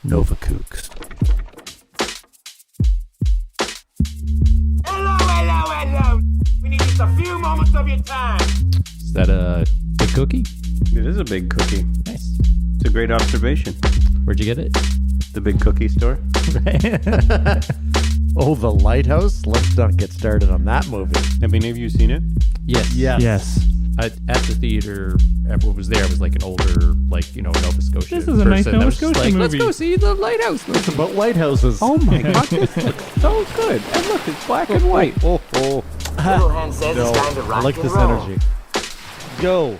Nova Kooks. Hello. We need just a few moments of your time. Is that a big cookie? It is a big cookie. Nice. It's a great observation. Where'd you get it? The big cookie store. Oh, The Lighthouse? Let's not get started on that movie. Have any of you seen it? Yes. Yes. At the theater, everyone was there. It was like an older, Nova Scotia. This is a nice person that Nova was just Scotia Let's movie. go see the lighthouse. It's about lighthouses. Oh my god, this looks so good. And look, it's black and white. Little hand says No, it's time to rock I like and this roll. energy. Go.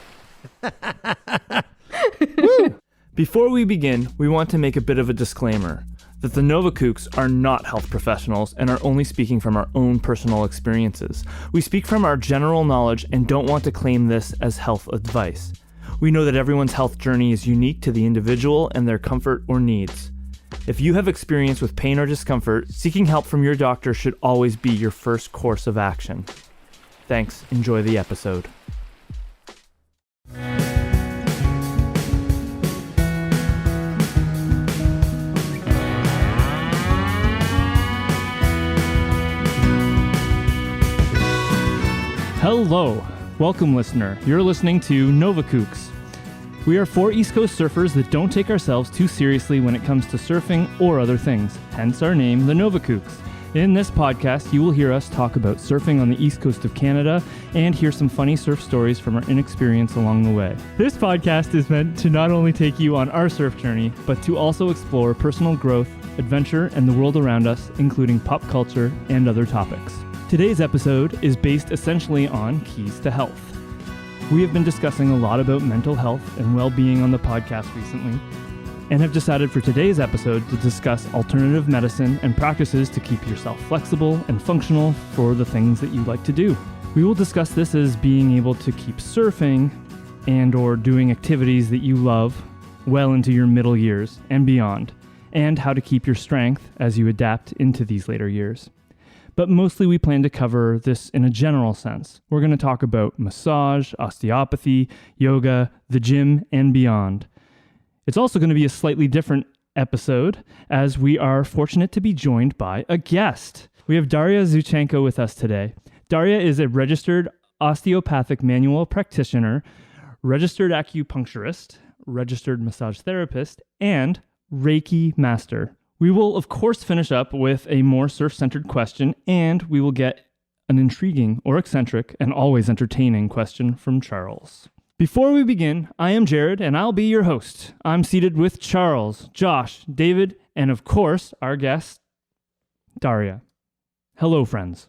Before we begin, we want to make a bit of a disclaimer that the Nova Kooks are not health professionals and are only speaking from our own personal experiences. We speak from our general knowledge and don't want to claim this as health advice. We know that everyone's health journey is unique to the individual and their comfort or needs. If you have experience with pain or discomfort, seeking help from your doctor should always be your first course of action. Thanks. Enjoy the episode. Hello. Welcome, listener. You're listening to Nova Kooks. We are four East Coast surfers that don't take ourselves too seriously when it comes to surfing or other things, hence our name, the Nova Kooks. In this podcast, you will hear us talk about surfing on the East Coast of Canada and hear some funny surf stories from our inexperience along the way. This podcast is meant to not only take you on our surf journey, but to also explore personal growth, adventure, and the world around us, including pop culture and other topics. Today's episode is based essentially on keys to health. We have been discussing a lot about mental health and well-being on the podcast recently, and have decided for today's episode to discuss alternative medicine and practices to keep yourself flexible and functional for the things that you like to do. We will discuss this as being able to keep surfing and or doing activities that you love well into your middle years and beyond, and how to keep your strength as you adapt into these later years. But mostly we plan to cover this in a general sense. We're going to talk about massage, osteopathy, yoga, the gym, and beyond. It's also going to be a slightly different episode as we are fortunate to be joined by a guest. We have Darya Zuychenko with us today. Darya is a registered osteopathic manual practitioner, registered acupuncturist, registered massage therapist, and Reiki master. We will, of course, finish up with a more surf-centered question, and we will get an intriguing or eccentric and always entertaining question from Charles. Before we begin, I am Jared, and I'll be your host. I'm seated with Charles, Josh, David, and of course, our guest, Darya. Hello, friends.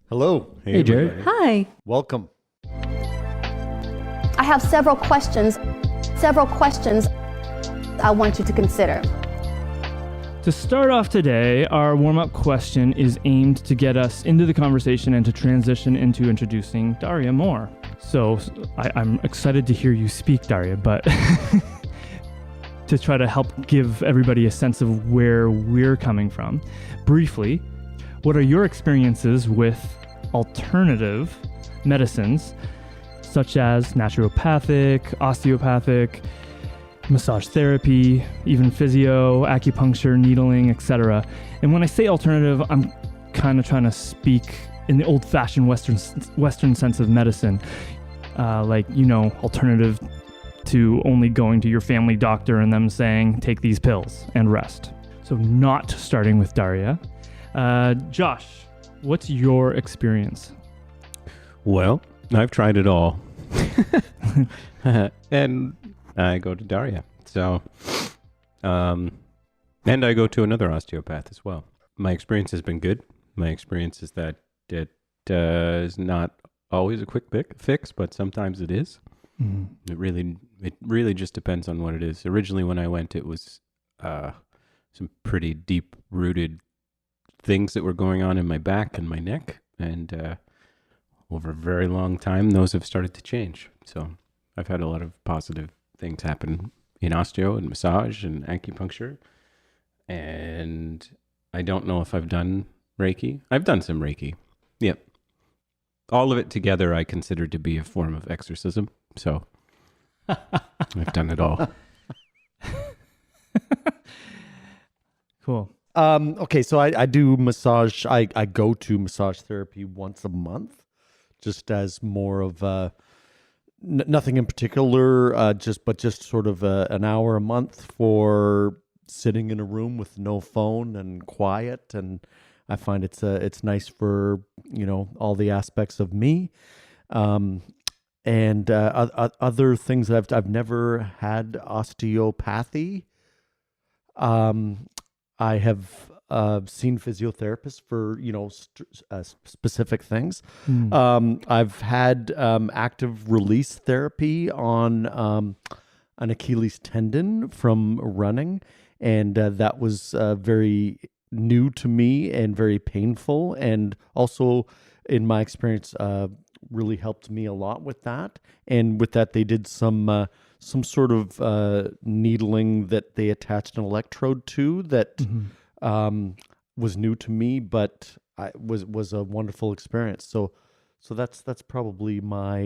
Hello. Hey, Jared. Hi. Welcome. I have several questions I want you to consider. To start off today, our warm-up question is aimed to get us into the conversation and to transition into introducing Darya more. So I'm excited to hear you speak, Darya, but to try to help give everybody a sense of where we're coming from, briefly, what are your experiences with alternative medicines, such as naturopathic, osteopathic, massage therapy, even physio, acupuncture, needling, etc. And when I say alternative, I'm kind of trying to speak in the old-fashioned Western sense of medicine, alternative to only going to your family doctor and them saying, take these pills and rest. So not starting with Darya. Josh, what's your experience? Well, I've tried it all. And I go to Darya. So, and I go to another osteopath as well. My experience has been good. My experience is that it is not always a quick fix, but sometimes it is. Mm-hmm. It really just depends on what it is. Originally, when I went, it was some pretty deep-rooted things that were going on in my back and my neck, and over a very long time, those have started to change. So I've had a lot of positive things happen in osteo and massage and acupuncture. And I don't know if I've done Reiki. I've done some Reiki. Yep. All of it together I consider to be a form of exorcism. So I've done it all. Okay, so I do massage. I go to massage therapy once a month, just as more of nothing in particular, just sort of an hour a month for sitting in a room with no phone and quiet. And I find it's nice for all the aspects of me. And other things that I've never had osteopathy. I have seen physiotherapists for specific things. I've had active release therapy on an Achilles tendon from running, and that was very new to me and very painful, and also in my experience really helped me a lot with that. And with that, they did some sort of needling that they attached an electrode to that was new to me, but was a wonderful experience. So that's probably my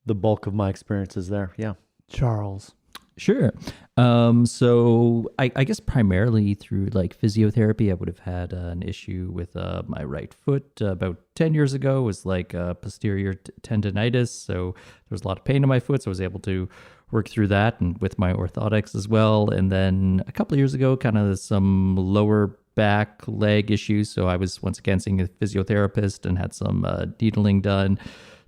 the bulk of my experiences there. Yeah. Charles. Sure. So I guess primarily through like physiotherapy, I would have had an issue with my right foot about 10 years ago. It was like posterior tendonitis. So there was a lot of pain in my foot. So I was able to work through that and with my orthotics as well. And then a couple of years ago, kind of some lower back leg issues. So I was once again seeing a physiotherapist and had some needling done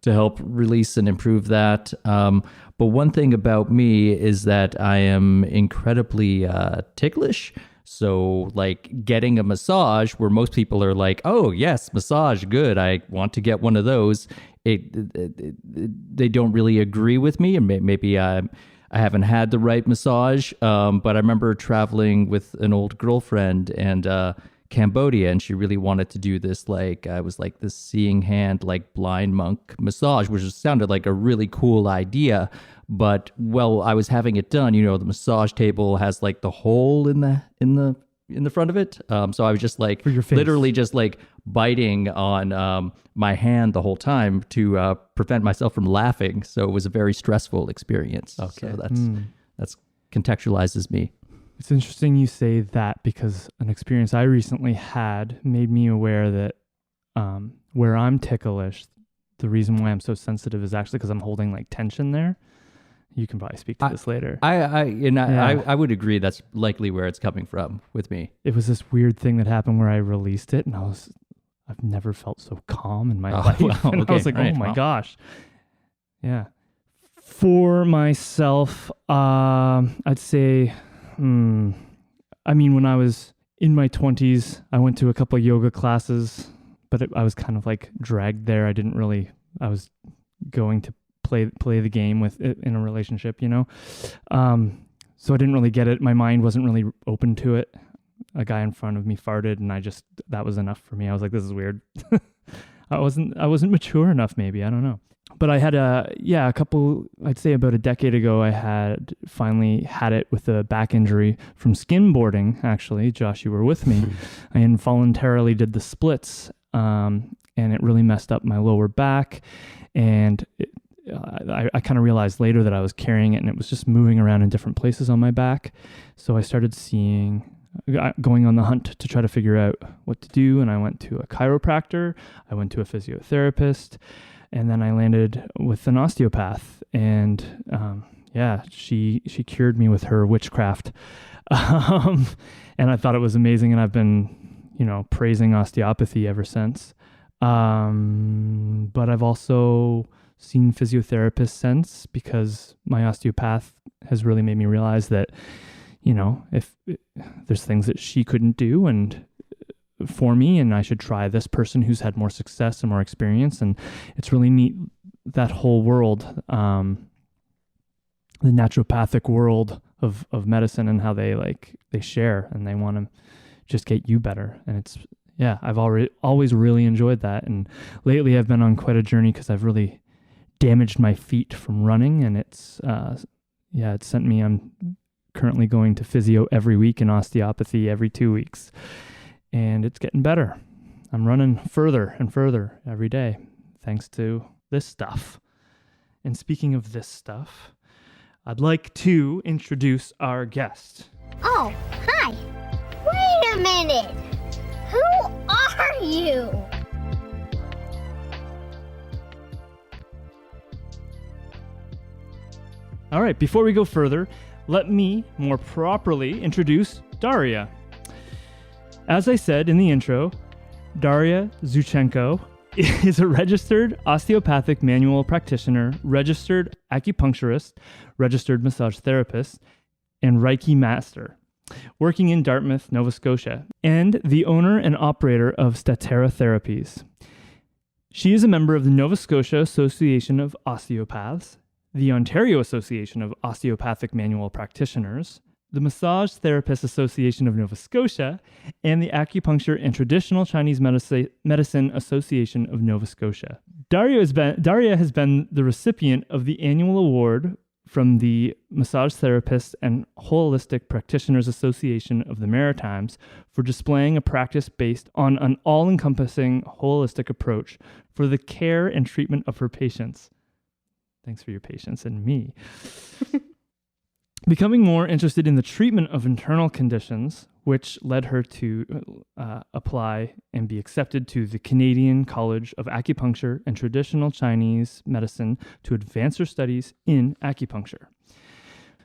to help release and improve that. But one thing about me is that I am incredibly ticklish. So like getting a massage where most people are like, oh yes, massage, good, I want to get one of those. They don't really agree with me, and maybe I haven't had the right massage. But I remember traveling with an old girlfriend and Cambodia, and she really wanted to do this, like I was like this seeing hand, like blind monk massage, which sounded like a really cool idea. But well, I was having it done, the massage table has like the hole in the front of it. So I was just like literally just like biting on my hand the whole time to prevent myself from laughing. So it was a very stressful experience. Okay. So that's contextualizes me. It's interesting you say that, because an experience I recently had made me aware that where I'm ticklish, the reason why I'm so sensitive is actually because I'm holding like tension there. You can probably speak to this later. I would agree that's likely where it's coming from with me. It was this weird thing that happened where I released it, and I've never felt so calm in my life. Wow, and okay, I was like, right, oh my wow. gosh. Yeah. For myself, I'd say, I mean, when I was in my 20s, I went to a couple of yoga classes, but I was kind of like dragged there. I was going to play the game with it in a relationship, so I didn't really get it. My mind wasn't really open to it. A guy in front of me farted, and that was enough for me. I was like, this is weird. I wasn't mature enough, maybe, I don't know. But I had a couple, I'd say about a decade ago, I had finally had it with a back injury from skimboarding. Actually, Josh, you were with me. I involuntarily did the splits, and it really messed up my lower back. And I kind of realized later that I was carrying it, and it was just moving around in different places on my back. So I started going on the hunt to try to figure out what to do. And I went to a chiropractor. I went to a physiotherapist. And then I landed with an osteopath, and she cured me with her witchcraft, and I thought it was amazing. And I've been, praising osteopathy ever since. But I've also seen physiotherapists since, because my osteopath has really made me realize that, if there's things that she couldn't do and for me, and I should try this person who's had more success and more experience. And it's really neat, that whole world, the naturopathic world of medicine, and how they share and they want to just get you better. And I've always really enjoyed that. And lately I've been on quite a journey, because I've really damaged my feet from running, and it's sent me. I'm currently going to physio every week and osteopathy every 2 weeks. And it's getting better. I'm running further and further every day, thanks to this stuff. And speaking of this stuff, I'd like to introduce our guest. Oh, hi. Wait a minute. Who are you? All right, before we go further, let me more properly introduce Darya. As I said in the intro, Darya Zuychenko is a registered osteopathic manual practitioner, registered acupuncturist, registered massage therapist, and Reiki master, working in Dartmouth, Nova Scotia, and the owner and operator of Statera Therapies. She is a member of the Nova Scotia Association of Osteopaths, the Ontario Association of Osteopathic Manual Practitioners, the Massage Therapist Association of Nova Scotia, and the Acupuncture and Traditional Chinese Medicine Association of Nova Scotia. Darya has been the recipient of the annual award from the Massage Therapists and Holistic Practitioners Association of the Maritimes for displaying a practice based on an all-encompassing holistic approach for the care and treatment of her patients. Thanks for your patience in me. Becoming more interested in the treatment of internal conditions, which led her to apply and be accepted to the Canadian College of Acupuncture and Traditional Chinese Medicine to advance her studies in acupuncture.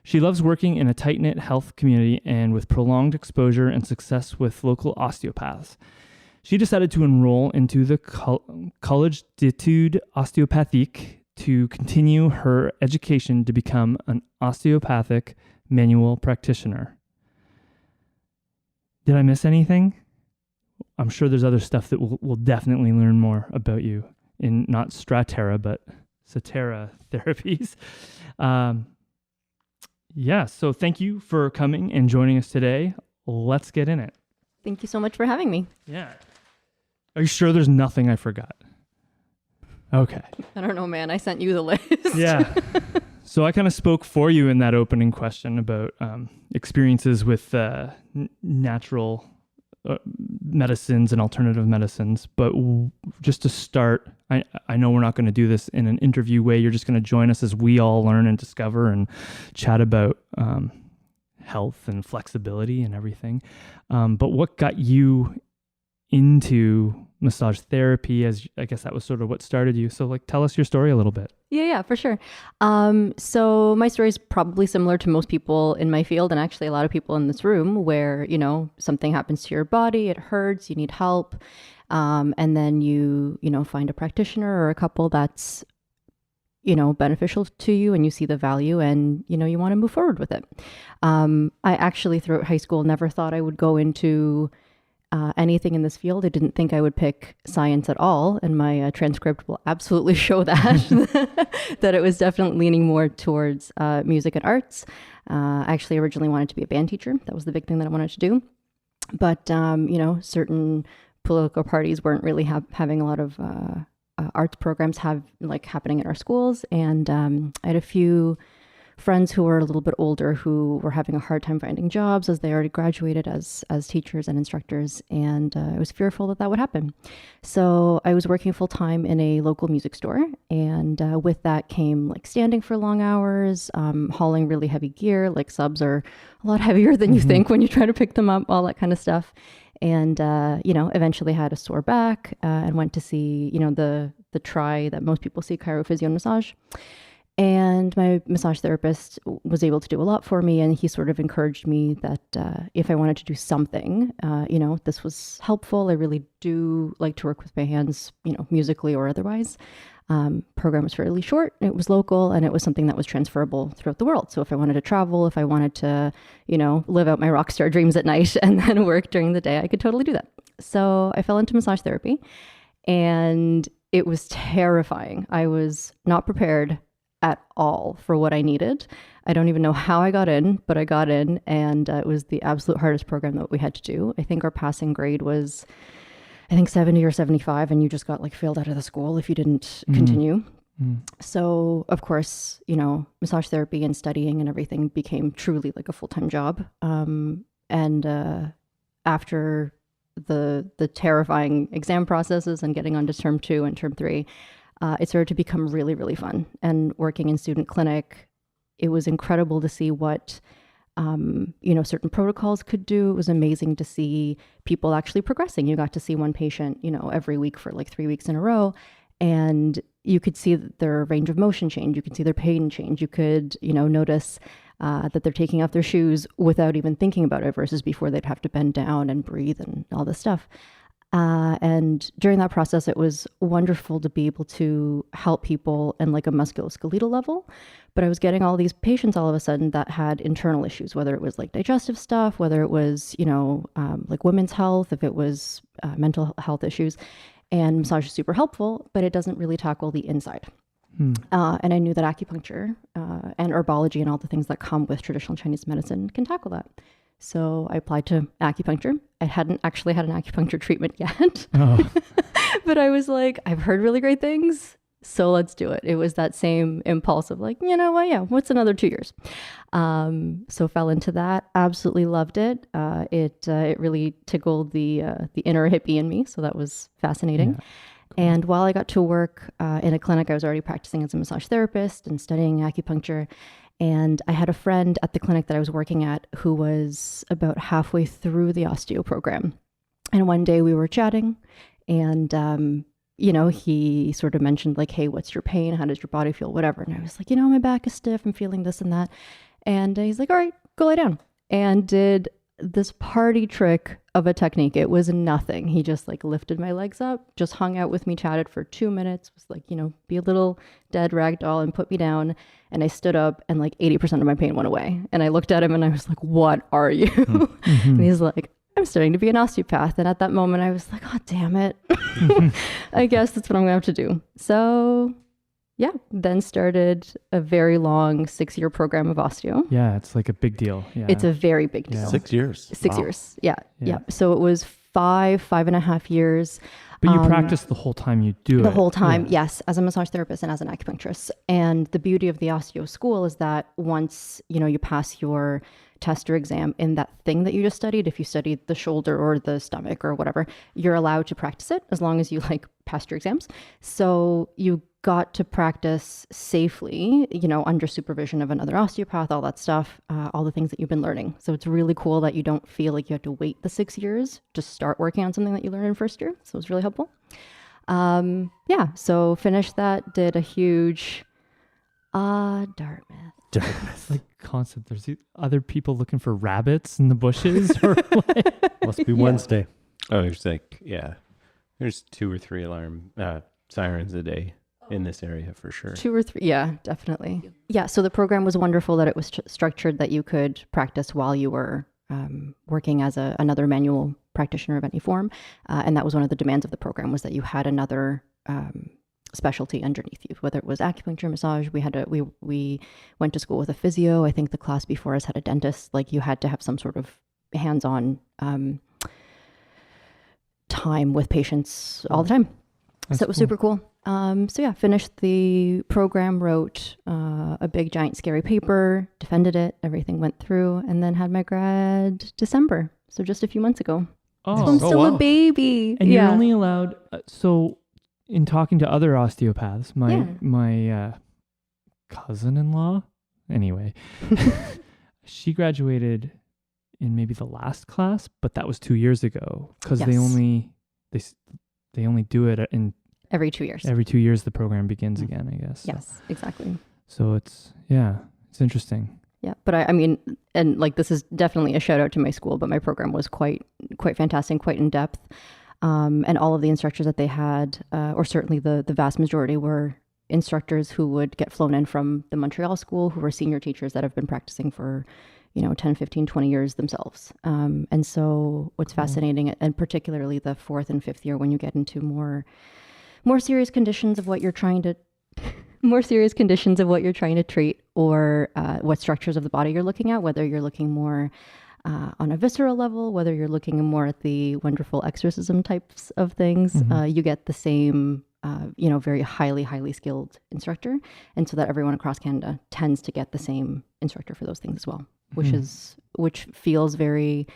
She loves working in a tight-knit health community and with prolonged exposure and success with local osteopaths. She decided to enroll into the Collège d'études Osteopathiques to continue her education to become an osteopathic manual practitioner. Did I miss anything? I'm sure there's other stuff that we'll definitely learn more about you in not Stratera, but Statera Therapies. So thank you for coming and joining us today. Let's get in it. Thank you so much for having me. Yeah. Are you sure there's nothing I forgot? Okay. I don't know, man. I sent you the list. Yeah. So I kind of spoke for you in that opening question about experiences with natural medicines and alternative medicines. But just to start, I know we're not going to do this in an interview way. You're just going to join us as we all learn and discover and chat about health and flexibility and everything. But what got you into massage therapy, as I guess that was sort of what started you. So tell us your story a little bit. Yeah, for sure. So my story is probably similar to most people in my field and actually a lot of people in this room where, something happens to your body, it hurts, you need help. And then you find a practitioner or a couple that's, beneficial to you and you see the value and, you want to move forward with it. I actually throughout high school never thought I would go into anything in this field. I didn't think I would pick science at all, and my transcript will absolutely show that that it was definitely leaning more towards music and arts. I actually originally wanted to be a band teacher. That was the big thing that I wanted to do. But certain political parties weren't really having a lot of arts programs happening in our schools, and I had a few friends who were a little bit older who were having a hard time finding jobs as they already graduated as teachers and instructors, and I was fearful that would happen. So I was working full time in a local music store, and with that came standing for long hours, hauling really heavy gear. Subs are a lot heavier than you think when you try to pick them up, all that kind of stuff. And eventually had a sore back and went to see the try that most people see, chirophysio and massage. And my massage therapist was able to do a lot for me. And he sort of encouraged me that if I wanted to do something, this was helpful. I really do like to work with my hands, musically or otherwise. Program was fairly short. It was local and it was something that was transferable throughout the world. So if I wanted to travel, if I wanted to, live out my rock star dreams at night and then work during the day, I could totally do that. So I fell into massage therapy and it was terrifying. I was not prepared at all for what I needed. I don't even know how I got in, but I got in, and it was the absolute hardest program that we had to do. I think our passing grade was, 70 or 75, and you just got failed out of the school if you didn't continue. So of course, massage therapy and studying and everything became truly a full-time job. And after the terrifying exam processes and getting onto term 2 and term 3, it started to become really, really fun. And working in student clinic, it was incredible to see what certain protocols could do. It was amazing to see people actually progressing. You got to see one patient, every week for like 3 weeks in a row, and you could see their range of motion change. You could see their pain change. You could, notice that they're taking off their shoes without even thinking about it versus before they'd have to bend down and breathe and all this stuff. And during that process, it was wonderful to be able to help people in like a musculoskeletal level. But I was getting all these patients all of a sudden that had internal issues, whether it was like digestive stuff, whether it was, like women's health, if it was mental health issues. And massage is super helpful, but it doesn't really tackle the inside. And I knew that acupuncture and herbology and all the things that come with traditional Chinese medicine can tackle that. So I applied to acupuncture. I hadn't actually had an acupuncture treatment yet, but I was like, I've heard really great things, so let's do it. It was that same impulse of like, what's another 2 years? So fell into that. Absolutely loved it. It really tickled the inner hippie in me, so that was fascinating. Yeah. And while I got to work in a clinic, I was already practicing as a massage therapist and studying acupuncture. And I had a friend at the clinic that I was working at who was about halfway through the osteo program. And one day we were chatting and, he sort of mentioned like, hey, what's your pain? How does your body feel? Whatever. And I was like, my back is stiff. I'm feeling this and that. And he's like, all right, go lie down. And did this party trick of a technique. It was nothing. He just like lifted my legs up, just hung out with me, chatted for 2 minutes, was like, be a little dead rag doll and put me down. And I stood up and like 80% of my pain went away. And I looked at him and I was like, what are you? Mm-hmm. And he's like, I'm starting to be an osteopath. And at that moment I was like, oh, damn it. I guess that's what I'm going to have to do. So yeah, then started a very long 6-year program of osteo. Yeah, it's like a big deal. Yeah. It's a very big deal. 6 years. 6 years. Yeah. So it was 5.5 years. But you practice the whole time you do it. The whole time, yes, as a massage therapist and as an acupuncturist. And the beauty of the osteo school is that once, you pass your test or exam in that thing that you just studied, if you studied the shoulder or the stomach or whatever, you're allowed to practice it as long as you passed your exams. So you got to practice safely, under supervision of another osteopath, all that stuff, all the things that you've been learning. So it's really cool that you don't feel like you have to wait the 6 years to start working on something that you learned in first year. So it's really helpful. So finished that, did a huge Dartmouth. It's like constant. There's other people looking for rabbits in the bushes or must be Wednesday. Oh, there's 2 or 3 alarm sirens a day in this area for sure. 2 or 3. Yeah, definitely. Yeah. So the program was wonderful that it was structured that you could practice while you were working as another manual practitioner of any form. And that was one of the demands of the program, was that you had another specialty underneath you, whether it was acupuncture, massage. We went to school with a physio. I think the class before us had a dentist. Like you had to have some sort of hands-on time with patients all the time. So it was super cool. Finished the program, wrote a big giant scary paper, defended it, everything went through, and then had my grad December. So just a few months ago. Oh, so I'm still a baby. And you're only allowed, in talking to other osteopaths, my cousin-in-law, anyway, she graduated in maybe the last class, but that was 2 years ago because they only do it in every 2 years. Every 2 years the program begins again, I guess. Yes, exactly. So it's interesting. Yeah, but I mean, and like this is definitely a shout out to my school, but my program was quite fantastic, quite in depth. And all of the instructors that they had, or certainly the vast majority, were instructors who would get flown in from the Montreal school, who were senior teachers that have been practicing for 10, 15, 20 years themselves. And so what's fascinating, and particularly the 4th and 5th year, when you get into more serious conditions of what you're trying to treat, or what structures of the body you're looking at, whether you're looking more on a visceral level, whether you're looking more at the wonderful exorcism types of things, you get the same, very highly skilled instructor. And so that everyone across Canada tends to get the same instructor for those things as well, which feels very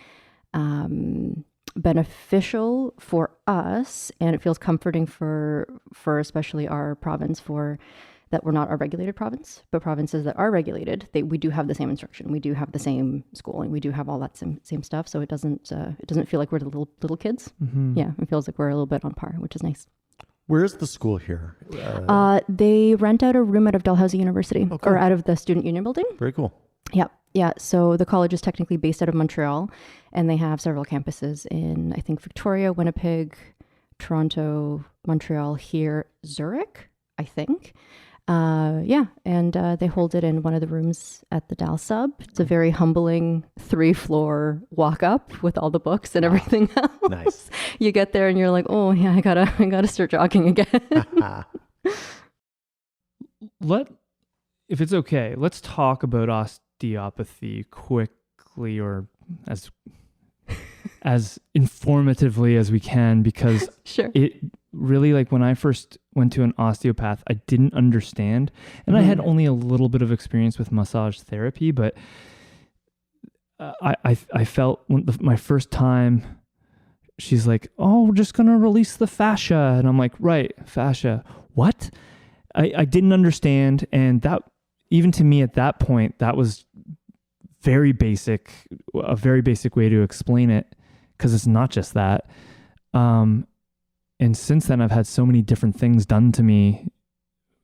beneficial for us. And it feels comforting for especially our province, for that we're not a regulated province, but provinces that are regulated, we do have the same instruction. We do have the same schooling. We do have all that same stuff. So it doesn't feel like we're the little kids. Yeah, it feels like we're a little bit on par, which is nice. Where's the school here? They rent out a room out of Dalhousie University or out of the Student Union building. Very cool. Yeah. Yeah. So the college is technically based out of Montreal, and they have several campuses in, I think, Victoria, Winnipeg, Toronto, Montreal, here, Zurich, I think. And they hold it in one of the rooms at the Dal Sub. It's a very humbling 3-floor walk up with all the books and everything else. Nice. You get there and you're like, oh yeah, I gotta start jogging again. If it's okay, let's talk about osteopathy quickly, or as informatively as we can, because sure. It really, like, when I first went to an osteopath, I didn't understand, and I had only a little bit of experience with massage therapy, but I felt my first time, she's like, oh, we're just gonna release the fascia, and I'm like, right, fascia, what? I didn't understand, and that, even to me at that point, that was a very basic way to explain it, because it's not just that. And since then, I've had so many different things done to me,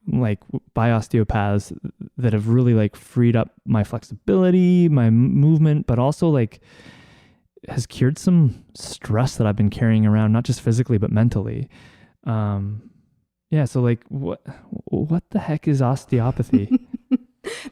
like by osteopaths, that have really like freed up my flexibility, my movement, but also like has cured some stress that I've been carrying around, not just physically, but mentally. So like what the heck is osteopathy?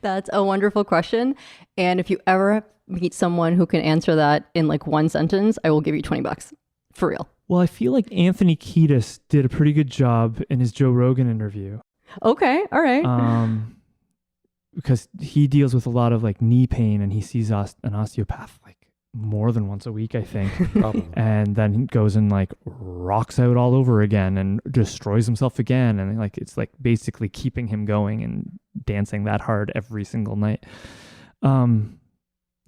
That's a wonderful question. And if you ever meet someone who can answer that in like one sentence, I will give you $20 for real. Well, I feel like Anthony Kiedis did a pretty good job in his Joe Rogan interview. Okay. All right. Because he deals with a lot of like knee pain, and he sees an osteopath like more than once a week, I think. And then he goes and like rocks out all over again and destroys himself again. And like, it's like basically keeping him going and dancing that hard every single night.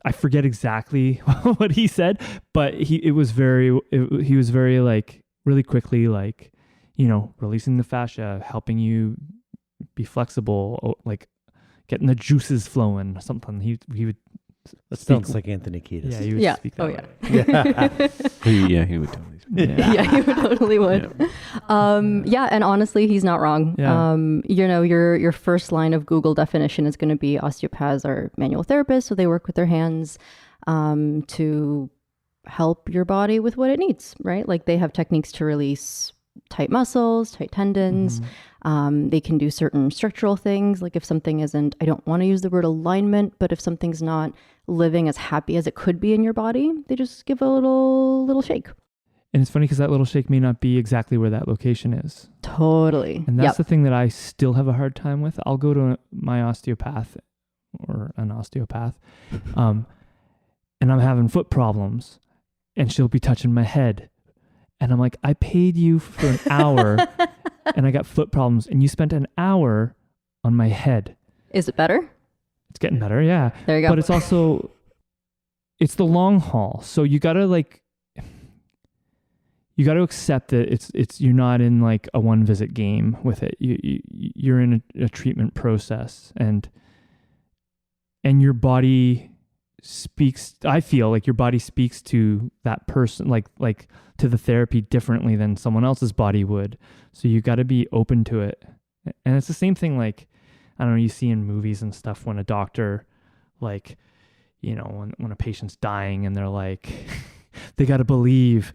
I forget exactly what he said, but he was very like really quickly, like, you know, releasing the fascia, helping you be flexible, like getting the juices flowing, something. He would. That sounds like Anthony Kiedis. Yeah, he would speak that way. Yeah, he would totally speak. Yeah, he totally would. Yeah. And honestly, he's not wrong. Yeah. You know, your first line of Google definition is going to be osteopaths are manual therapists, so they work with their hands to help your body with what it needs, right? Like they have techniques to release tight muscles, tight tendons. They can do certain structural things. Like if something isn't, I don't want to use the word alignment, but if something's not living as happy as it could be in your body, they just give a little shake. And it's funny because that little shake may not be exactly where that location is. Totally. And that's the thing that I still have a hard time with. I'll go to my osteopath or an osteopath, and I'm having foot problems, and she'll be touching my head. And I'm like, I paid you for an hour and I got foot problems, and you spent an hour on my head. Is it better? It's getting better, yeah. There you go. But it's also, it's the long haul. So you gotta accept that it's you're not in like a one visit game with it. You're in a treatment process, and your body speaks. I feel like your body speaks to that person, like to the therapy differently than someone else's body would. So you got to be open to it. And it's the same thing, like, I don't know, you see in movies and stuff when a doctor, like, you know, when a patient's dying and they're like, they got to believe.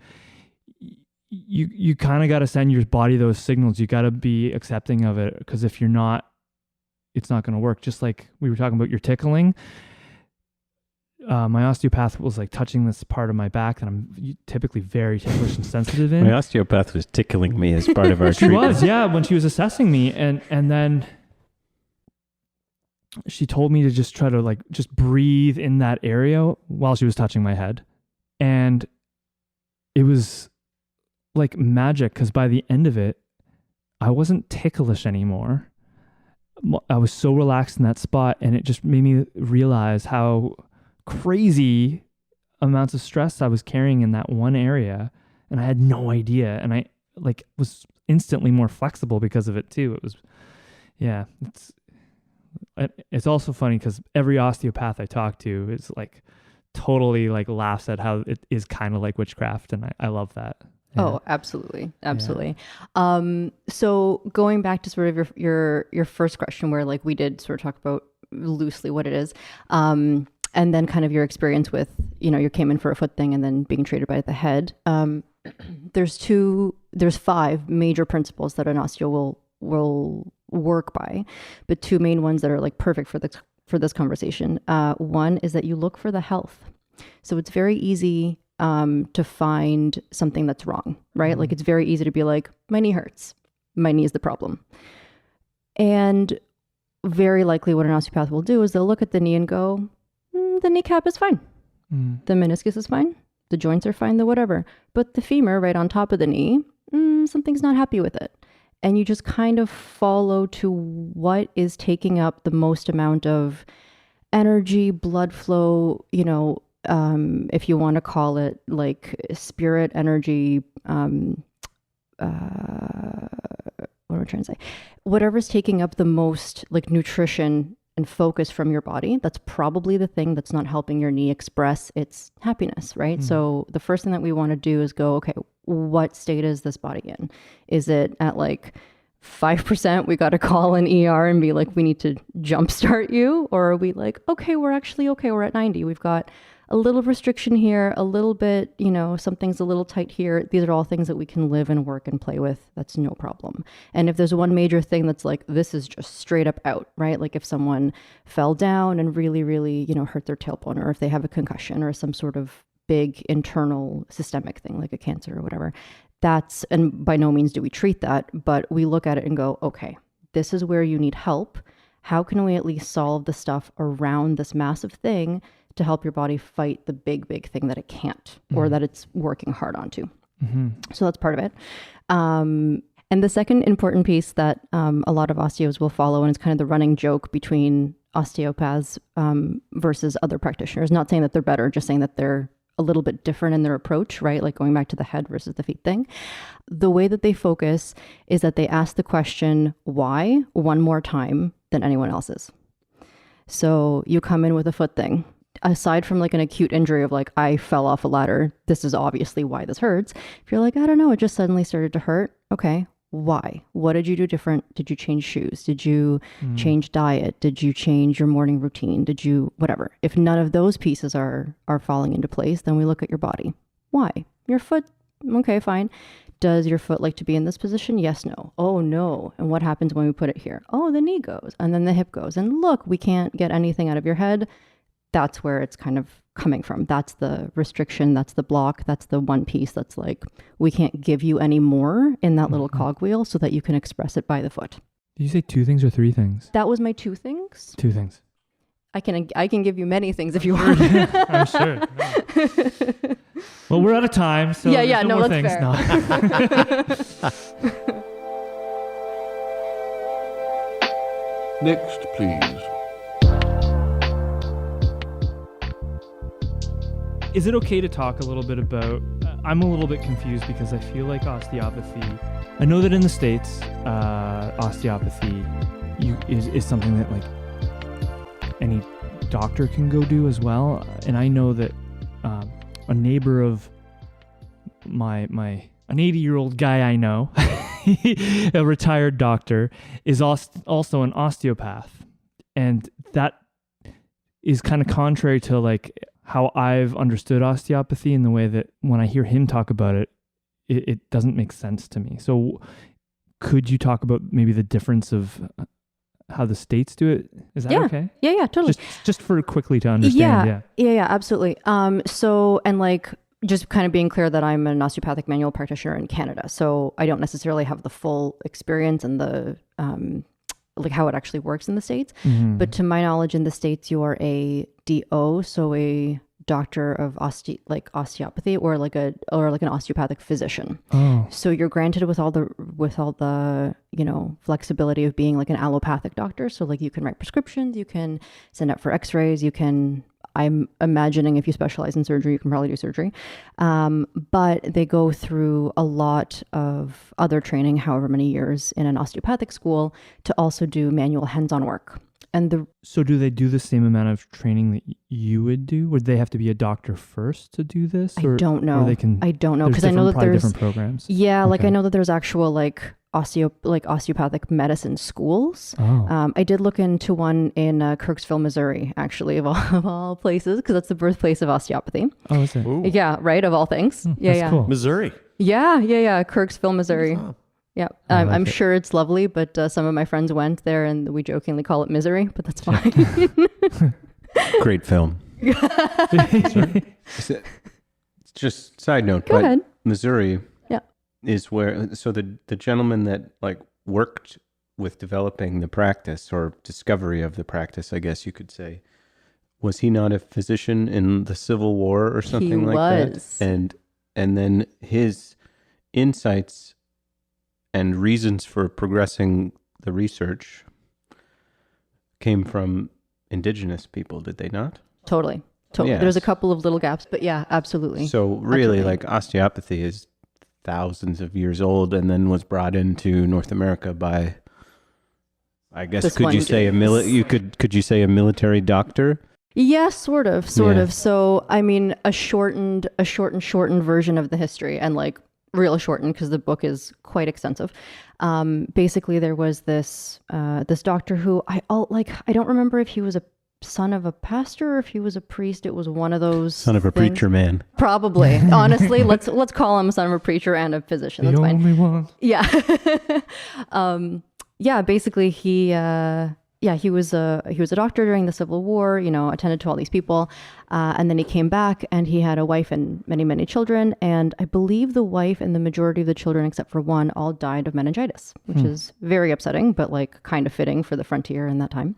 You kind of got to send your body those signals. You got to be accepting of it, because if you're not, it's not going to work. Just like we were talking about your tickling. My osteopath was like touching this part of my back that I'm typically very ticklish and sensitive in. My osteopath was tickling me as part of our She treatment. was, yeah, when she was assessing me, and then she told me to just try to like just breathe in that area while she was touching my head, and it was like magic, because by the end of it, I wasn't ticklish anymore. I was so relaxed in that spot, and it just made me realize how crazy amounts of stress I was carrying in that one area, and I had no idea. And I like was instantly more flexible because of it too. Yeah, it's also funny because every osteopath I talk to is like totally like laughs at how it is kind of like witchcraft, and I love that. Yeah. Oh, absolutely. So going back to sort of your first question, where like we did sort of talk about loosely what it is, and then kind of your experience with, you came in for a foot thing and then being treated by the head. There's 5 major principles that an osteo will work by, but 2 main ones that are like perfect for this conversation. One is that you look for the health. So it's very easy to find something that's wrong, right? Mm-hmm. Like it's very easy to be like, my knee hurts. My knee is the problem. And very likely what an osteopath will do is they'll look at the knee and go, the kneecap is fine. The meniscus is fine. The joints are fine, the whatever. But the femur right on top of the knee, something's not happy with it. And you just kind of follow to what is taking up the most amount of energy, blood flow, if you want to call it like spirit energy, what am I trying to say? Whatever's taking up the most like nutrition and focus from your body, that's probably the thing that's not helping your knee express its happiness, right? So the first thing that we want to do is go, okay, what state is this body in? Is it at like 5%? We got to call an ER and be like, we need to jumpstart you? Or are we like, okay, we're actually okay. We're at 90. We've got a little restriction here, a little bit, something's a little tight here. These are all things that we can live and work and play with. That's no problem. And if there's one major thing that's like, this is just straight up out, right? Like if someone fell down and really, really, hurt their tailbone, or if they have a concussion or some sort of big internal systemic thing like a cancer or whatever, and by no means do we treat that, but we look at it and go, okay, this is where you need help. How can we at least solve the stuff around this massive thing to help your body fight the big, big thing that it can't, or that it's working hard onto? So that's part of it. And the second important piece that a lot of osteos will follow, and it's kind of the running joke between osteopaths versus other practitioners, not saying that they're better, just saying that they're a little bit different in their approach, right? Like going back to the head versus the feet thing. The way that they focus is that they ask the question, why, one more time than anyone else's. So you come in with a foot thing. Aside from like an acute injury of like, I fell off a ladder, this is obviously why this hurts. If you're like, I don't know, it just suddenly started to hurt. Okay, why? What did you do different? Did you change shoes? Did you change diet? Did you change your morning routine? Did you whatever? If none of those pieces are falling into place, then we look at your body. Why? Your foot, okay, fine. Does your foot like to be in this position? Yes, no. Oh, no. And what happens when we put it here? Oh, the knee goes, and then the hip goes. And look, we can't get anything out of your head. That's where it's kind of coming from. That's the restriction. That's the block. That's the one piece that's like, we can't give you any more in that little cogwheel so that you can express it by the foot. Did you say 2 things or 3 things? That was my 2 things. 2 things. I can give you many things if you want. I'm sure. No. Well, we're out of time. So yeah, no, more that's things. fair. No. Next, please. Is it okay to talk a little bit about, I'm a little bit confused because I feel like osteopathy, I know that in the States, osteopathy is something that like any doctor can go do as well. And I know that a neighbor of an 80-year-old guy I know, a retired doctor, is also an osteopath. And that is kind of contrary to like how I've understood osteopathy, in the way that when I hear him talk about it, it doesn't make sense to me. So could you talk about maybe the difference of how the States do it? Is that okay? Yeah, totally. Just for quickly to understand. Yeah, absolutely. So, and like, just kind of being clear that I'm an osteopathic manual practitioner in Canada. So I don't necessarily have the full experience and the, like how it actually works in the States. But to my knowledge, in the States, you are a DO, so a doctor of osteopathy, or like an osteopathic physician. Oh. So you're granted with all the flexibility of being like an allopathic doctor. So like you can write prescriptions, you can send out for x-rays, you can I'm imagining if you specialize in surgery, you can probably do surgery. But they go through a lot of other training, however many years in an osteopathic school, to also do manual hands-on work. And So do they do the same amount of training that you would do? Would they have to be a doctor first to do this? I don't know. Or they can, I don't know, because I know that probably there's different programs. Yeah, like Okay. I know that there's actual osteopathic medicine schools. Oh. I did look into one in Kirksville, Missouri, actually, of all places, because that's the birthplace of osteopathy. Oh, is it? Ooh, Yeah, right, of all things. Yeah, That's yeah. cool. Missouri. Yeah, Kirksville, Missouri. Yeah, I like I'm it. sure it's lovely, but some of my friends went there and we jokingly call it misery, but that's fine. Great film. Just side note, Go but ahead. Missouri Yeah. is where, so the gentleman that like worked with developing the practice or discovery of the practice, I guess you could say, was he not a physician in the Civil War or something like was. that? And then his insights and reasons for progressing the research came from indigenous people, did they not? Totally. Yes. There's a couple of little gaps, but yeah, absolutely. So really, Absolutely. like osteopathy is thousands of years old, and then was brought into North America by, I guess, This could one you say could you say a military doctor? Yeah, sort of. Yeah. So, I mean, a shortened version of the history, and like real shortened because the book is quite extensive. Basically, there was this doctor who I don't remember if he was a son of a pastor or if he was a priest. It was one of those Son of a things. preacher man. Probably. Honestly, let's call him a son of a preacher and a physician. That's fine. Only one. Yeah. Basically he was a doctor during the Civil War, attended to all these people. And then he came back and he had a wife and many, many children. And I believe the wife and the majority of the children, except for one, all died of meningitis, which is very upsetting, but like kind of fitting for the frontier in that time.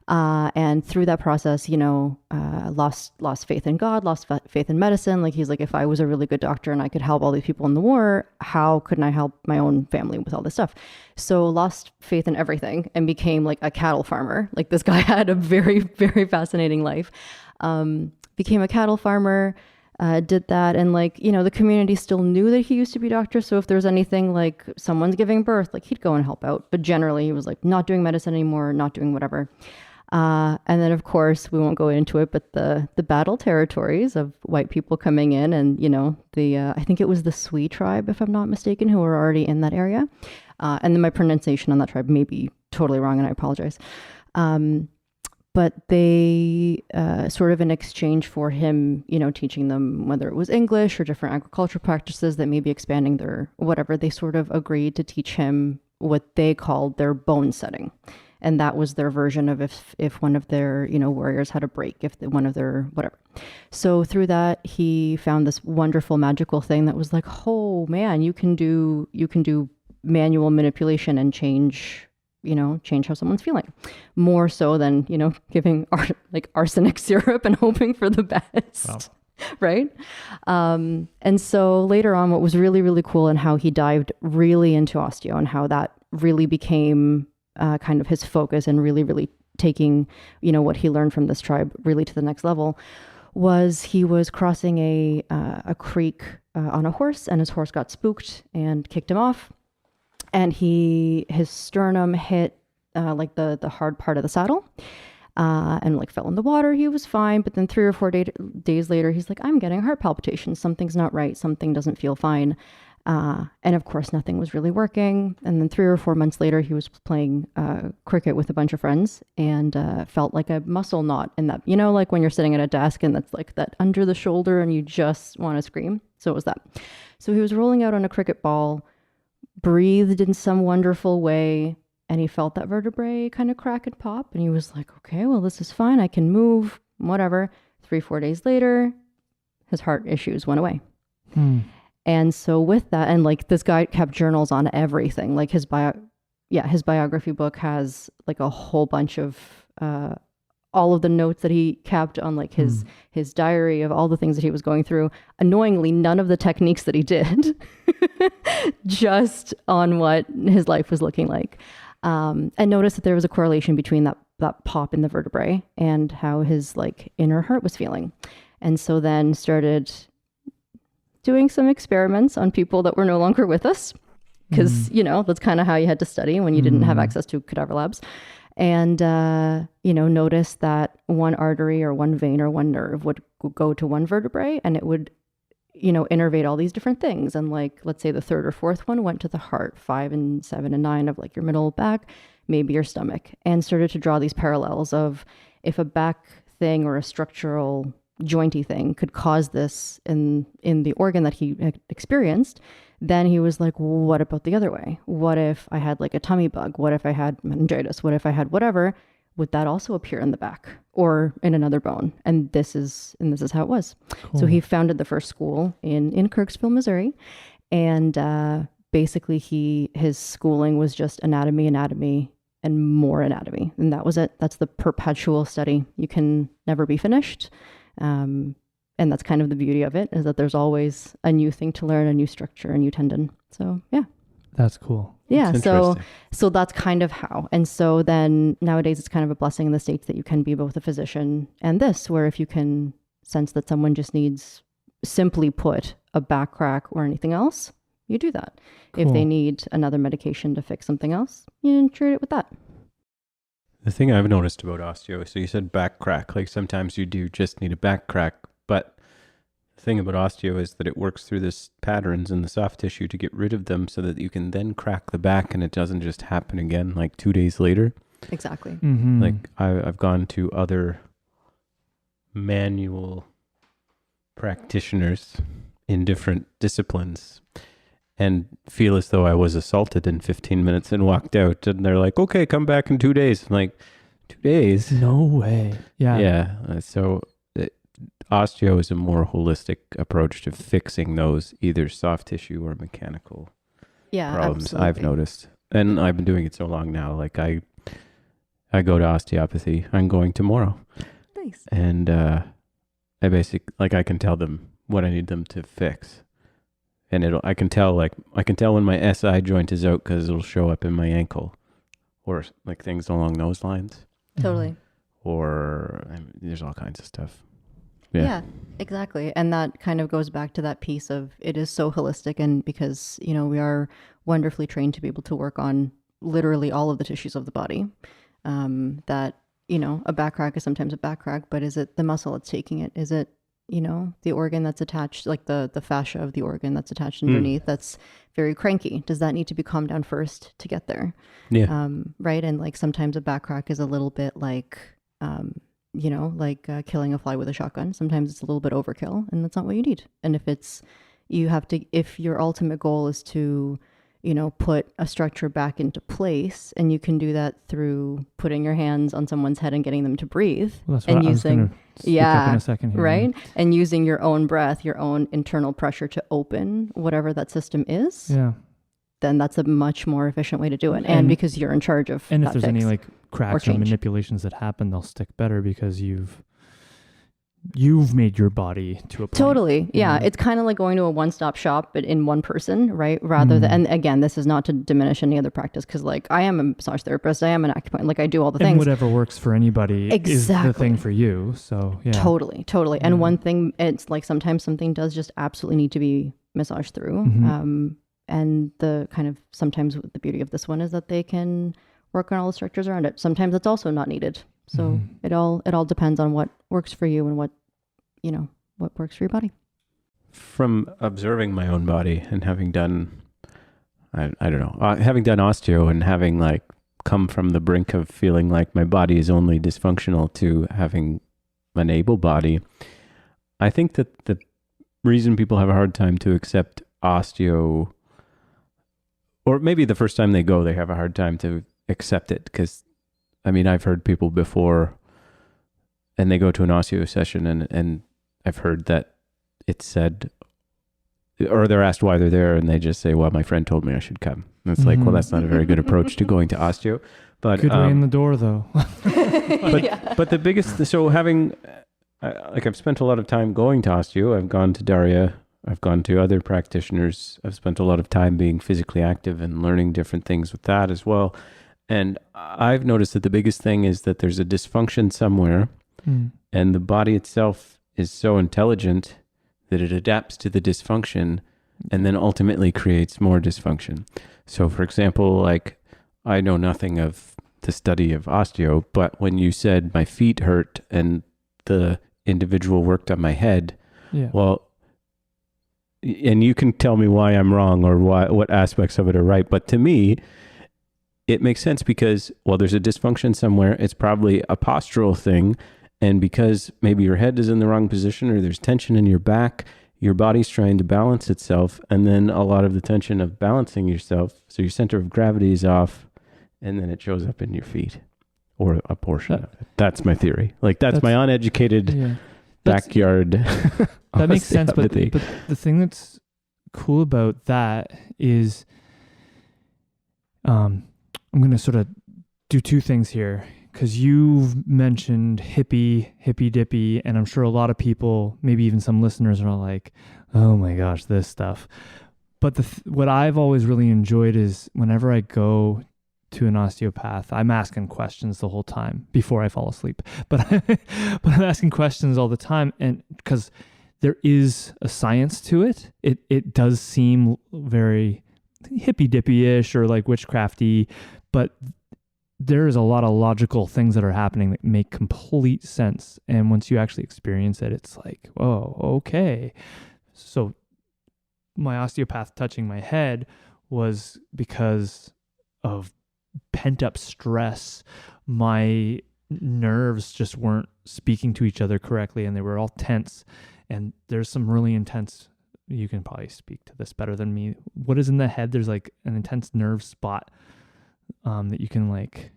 And through that process, lost faith in God, lost faith in medicine. Like he's like, if I was a really good doctor and I could help all these people in the war, how couldn't I help my own family with all this stuff? So lost faith in everything and became like a cattle farmer. Like this guy had a very, very fascinating life. Became a cattle farmer, did that. And the community still knew that he used to be a doctor. So if there's anything like someone's giving birth, like he'd go and help out. But generally he was like not doing medicine anymore, not doing whatever. And then, of course, we won't go into it, but the battle territories of white people coming in and, I think it was the Sui tribe, if I'm not mistaken, who were already in that area. And then my pronunciation on that tribe may be totally wrong, and I apologize. But they sort of in exchange for him, teaching them whether it was English or different agricultural practices that may be expanding their whatever, they sort of agreed to teach him what they called their bone setting. And that was their version of if one of their, warriors had a break, one of their whatever. So through that, he found this wonderful magical thing that was like, oh man, you can do manual manipulation and change how someone's feeling, more so than, giving arsenic syrup and hoping for the best. Wow. Right. And so later on, what was really, really cool and how he dived really into osteo and how that really became kind of his focus and really, really taking, what he learned from this tribe really to the next level was he was crossing a creek on a horse, and his horse got spooked and kicked him off. And his sternum hit the hard part of the saddle and fell in the water. He was fine. But then 3 or 4 days later, he's like, I'm getting heart palpitations. Something's not right. Something doesn't feel fine. And of course, nothing was really working. And then 3 or 4 months later, he was playing cricket with a bunch of friends and felt like a muscle knot in that, like when you're sitting at a desk and that's like that under the shoulder and you just want to scream. So it was that. So he was rolling out on a cricket ball, breathed in some wonderful way, and he felt that vertebrae kind of crack and pop. And he was like, okay, well, this is fine. I can move, whatever. 3-4 days later, his heart issues went away. And so with that, and this guy kept journals on everything. Like his biography book has like a whole bunch of all of the notes that he kept on his diary of all the things that he was going through. Annoyingly, none of the techniques that he did, just on what his life was looking like. And noticed that there was a correlation between that that pop in the vertebrae and how his like inner heart was feeling. And so then started doing some experiments on people that were no longer with us, because, you know, that's kind of how you had to study when you didn't have access to cadaver labs. And, you know, noticed that one artery or one vein or one nerve would go to one vertebrae and it would, you know, innervate all these different things. And like, let's say the third or fourth one went to the heart, 5 and 7 and 9 of like your middle back, maybe your stomach, and started to draw these parallels of if a back thing or a structural jointy thing could cause this in the organ that he experienced, then he was like, well, what about the other way? What if I had like a tummy bug? What if I had meningitis? What if I had whatever? Would that also appear in the back or in another bone? And this is how it was. Cool. So he founded the first school in Kirksville, Missouri. And basically his schooling was just anatomy, and more anatomy. And that was it. That's the perpetual study. You can never be finished. And that's kind of the beauty of it, is that there's always a new thing to learn, a new structure, a new tendon. So yeah. That's cool. Yeah. So that's kind of how. And so then nowadays it's kind of a blessing in the States that you can be both a physician and this, where if you can sense that someone just needs, simply put, a back crack or anything else, you do that. Cool. If they need another medication to fix something else, you treat it with that. The thing I've noticed about osteo, so you said back crack, like sometimes you do just need a back crack, but the thing about osteo is that it works through this patterns in the soft tissue to get rid of them so that you can then crack the back and it doesn't just happen again like 2 days later. Exactly. Mm-hmm. Like I've gone to other manual practitioners in different disciplines and feel as though I was assaulted in 15 minutes and walked out, and they're like, okay, come back in 2 days. I'm like, 2 days? No way. Yeah. Yeah. So osteo is a more holistic approach to fixing those either soft tissue or mechanical problems. Absolutely. I've noticed. And I've been doing it so long now. Like I go to osteopathy. I'm going tomorrow. Nice. And I I can tell them what I need them to fix. And I can tell when my SI joint is out because it'll show up in my ankle, or like things along those lines. Totally. Or there's all kinds of stuff. Yeah, exactly. And that kind of goes back to that piece of it is so holistic, and because, you know, we are wonderfully trained to be able to work on literally all of the tissues of the body, that, you know, a back crack is sometimes a back crack, but is it the muscle that's taking it? Is it, you know, the organ that's attached, like the fascia of the organ that's attached underneath, that's very cranky? Does that need to be calmed down first to get there? Yeah. Right. And like sometimes a back crack is a little bit like, you know, like killing a fly with a shotgun. Sometimes it's a little bit overkill, and that's not what you need. And if your ultimate goal is to, you know, put a structure back into place, and you can do that through putting your hands on someone's head and getting them to breathe, well, that's what I was gonna speak up in a second here, right? And using your own breath, your own internal pressure to open whatever that system is. Yeah. Then that's a much more efficient way to do it. And because you're in charge of and that if there's fix any like cracks or manipulations that happen, they'll stick better because you've made your body to a point. Totally. Yeah. It's kind of like going to a one-stop shop, but in one person, right? Rather than, and again, this is not to diminish any other practice, because like I am a massage therapist, I am an acupuncturist, like I do all the things. And whatever works for anybody is the thing for you. So yeah. Totally. And one thing, it's like sometimes something does just absolutely need to be massaged through. And the kind of, sometimes the beauty of this one is that they can work on all the structures around it. Sometimes it's also not needed. So it all depends on what works for you and what works for your body. From observing my own body and having done, I don't know, having done osteo and having like come from the brink of feeling like my body is only dysfunctional to having an able body, I think that the reason people have a hard time to accept osteo, or maybe the first time they go, they have a hard time to accept it, because I mean, I've heard people before and they go to an osteo session and I've heard that it's said, or they're asked why they're there and they just say, well, my friend told me I should come. And it's like, well, that's not a very good approach to going to osteo. But good way in the door though. but the biggest, so having, I've spent a lot of time going to osteo. I've gone to Darya. I've gone to other practitioners. I've spent a lot of time being physically active and learning different things with that as well. And I've noticed that the biggest thing is that there's a dysfunction somewhere, and the body itself is so intelligent that it adapts to the dysfunction and then ultimately creates more dysfunction. So, for example, like, I know nothing of the study of osteo, but when you said my feet hurt and the individual worked on my head, well, and you can tell me why I'm wrong or what aspects of it are right, but to me, it makes sense because, well, there's a dysfunction somewhere. It's probably a postural thing. And because maybe your head is in the wrong position or there's tension in your back, your body's trying to balance itself. And then a lot of the tension of balancing yourself, so your center of gravity is off, and then it shows up in your feet or a portion of it. That's my theory. Like, that's my uneducated backyard. That makes sense. But the thing that's cool about that is, I'm going to sort of do two things here, because you've mentioned hippy dippy, and I'm sure a lot of people, maybe even some listeners, are like, oh my gosh, this stuff. But what I've always really enjoyed is whenever I go to an osteopath, I'm asking questions the whole time before I fall asleep. But I'm asking questions all the time, and because there is a science to it. It does seem very hippy dippy-ish or like witchcrafty, but there is a lot of logical things that are happening that make complete sense. And once you actually experience it, it's like, whoa, okay. So my osteopath touching my head was because of pent up stress. My nerves just weren't speaking to each other correctly, and they were all tense. And there's some really intense, you can probably speak to this better than me. What is in the head? There's like an intense nerve spot that you can like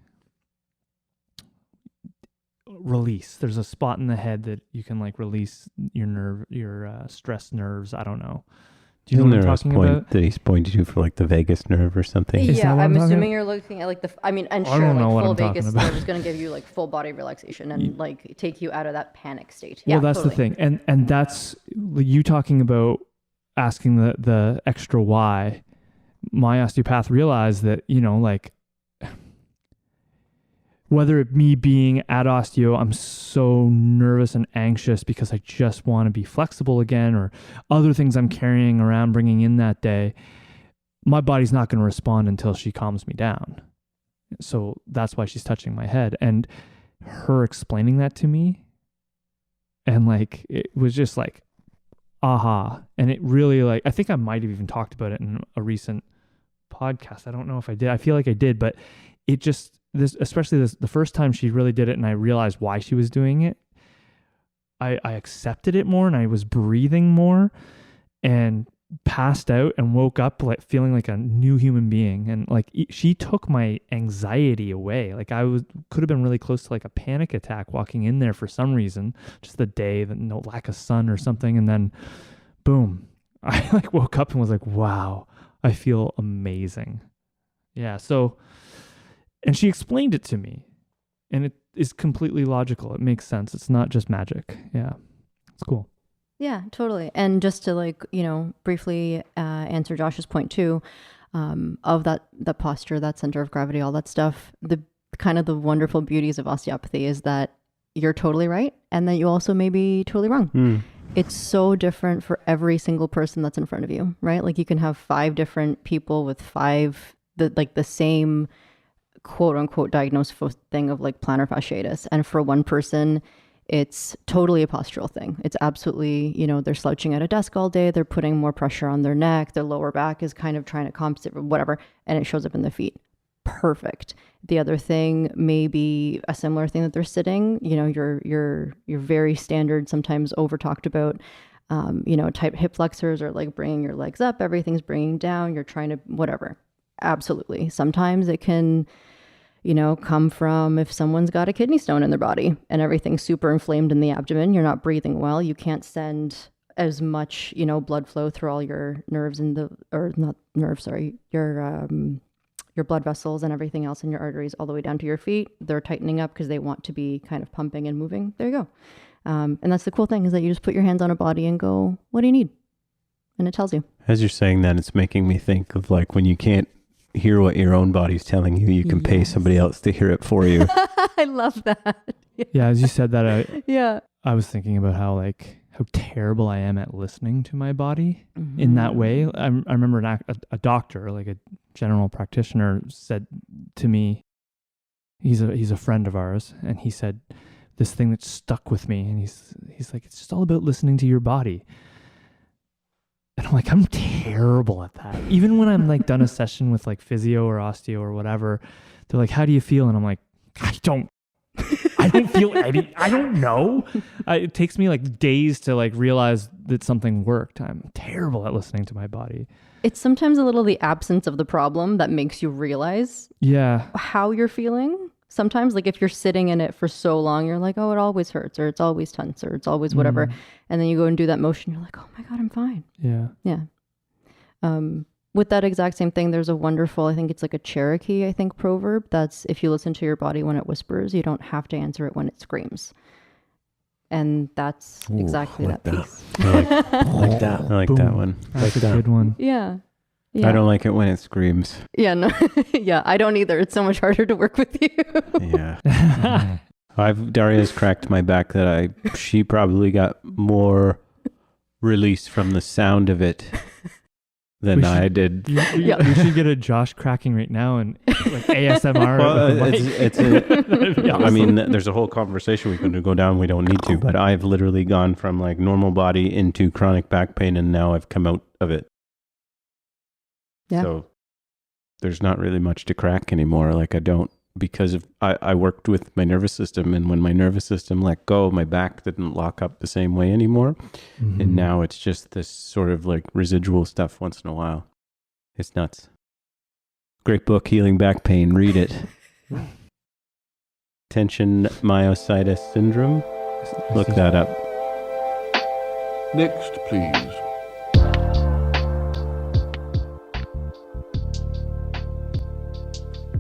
release. There's a spot in the head that you can like release your stress nerves. I don't know. Do you know what I'm talking about? That he's pointing to for like the vagus nerve or something. Yeah, I'm assuming you're looking at like and I don't know what full I'm talking vagus about. nerve is going to give you like full body relaxation and like take you out of that panic state. Well, Yeah, that's totally. the thing. And that's you talking about asking the extra why. My osteopath realized that, like, whether it me being at osteo, I'm so nervous and anxious because I just want to be flexible again, or other things I'm carrying around, bringing in that day, my body's not going to respond until she calms me down. So that's why she's touching my head. And her explaining that to me, and like, it was just like, aha. And it really, like, I think I might have even talked about it in a recent podcast. I don't know if I did. I feel like I did, but it just, especially the first time she really did it and I realized why she was doing it, I accepted it more, and I was breathing more and passed out and woke up like feeling like a new human being. And like, she took my anxiety away. Like, could have been really close to like a panic attack walking in there for some reason, just the day, no lack of sun or something. And then boom, I like woke up and was like, wow, I feel amazing. Yeah. So, and she explained it to me, and it is completely logical. It makes sense. It's not just magic. Yeah. It's cool. Yeah, totally. And just to briefly answer Josh's point too, of that posture, that center of gravity, all that stuff, the kind of the wonderful beauties of osteopathy is that you're totally right, and that you also may be totally wrong. It's so different for every single person that's in front of you, right? Like, you can have 5 different people with the same quote unquote diagnosed thing of like plantar fasciitis. And for one person, it's totally a postural thing. It's absolutely, they're slouching at a desk all day. They're putting more pressure on their neck. Their lower back is kind of trying to compensate for whatever. And it shows up in the feet. Perfect. The other thing may be a similar thing that they're sitting, your very standard, sometimes over talked about, type hip flexors, or like bringing your legs up, everything's bringing down. You're trying to whatever. Absolutely. Sometimes it can, come from if someone's got a kidney stone in their body and everything's super inflamed in the abdomen, you're not breathing well, you can't send as much, blood flow through all your nerves your blood vessels and everything else in your arteries all the way down to your feet. They're tightening up because they want to be kind of pumping and moving. There you go. And that's the cool thing, is that you just put your hands on a body and go, what do you need? And it tells you. As you're saying that, it's making me think of like when you can't hear what your own body's telling you, you can pay somebody else to hear it for you. I love that. Yeah, as you said that, Yeah. I was thinking about how terrible I am at listening to my body in that way. I remember a doctor, like a general practitioner, said to me, he's a friend of ours, and he said this thing that stuck with me, and he's like, it's just all about listening to your body. And I'm like, I'm terrible at that. Even when I'm like done a session with like physio or osteo or whatever, they're like, how do you feel? And I'm like, I don't feel any, I don't know. It takes me like days to like realize that something worked. I'm terrible at listening to my body. It's sometimes a little the absence of the problem that makes you realize how you're feeling. Sometimes, like if you're sitting in it for so long, you're like, oh, it always hurts, or it's always tense, or it's always whatever. And then you go and do that motion, you're like, oh my God, I'm fine. Yeah. Yeah. With that exact same thing, there's a wonderful, I think it's like a Cherokee, proverb. That's if you listen to your body when it whispers, you don't have to answer it when it screams. And that's exactly that piece. I like that. I like that one. That's a good one. Yeah. I don't like it when it screams. Yeah, no. Yeah, I don't either. It's so much harder to work with you. Yeah. Darya's cracked my back that she probably got more release from the sound of it than I did. You should get a Josh cracking right now and like ASMR. Well, I mean, there's a whole conversation we can go down. We don't need to, but I've literally gone from like normal body into chronic back pain, and now I've come out of it. Yeah. So there's not really much to crack anymore. Like because I worked with my nervous system, and when my nervous system let go, my back didn't lock up the same way anymore. And now it's just this sort of like residual stuff once in a while. It's nuts. Great book, Healing Back Pain. Read it. Tension myositis syndrome. Look that up. Next, please.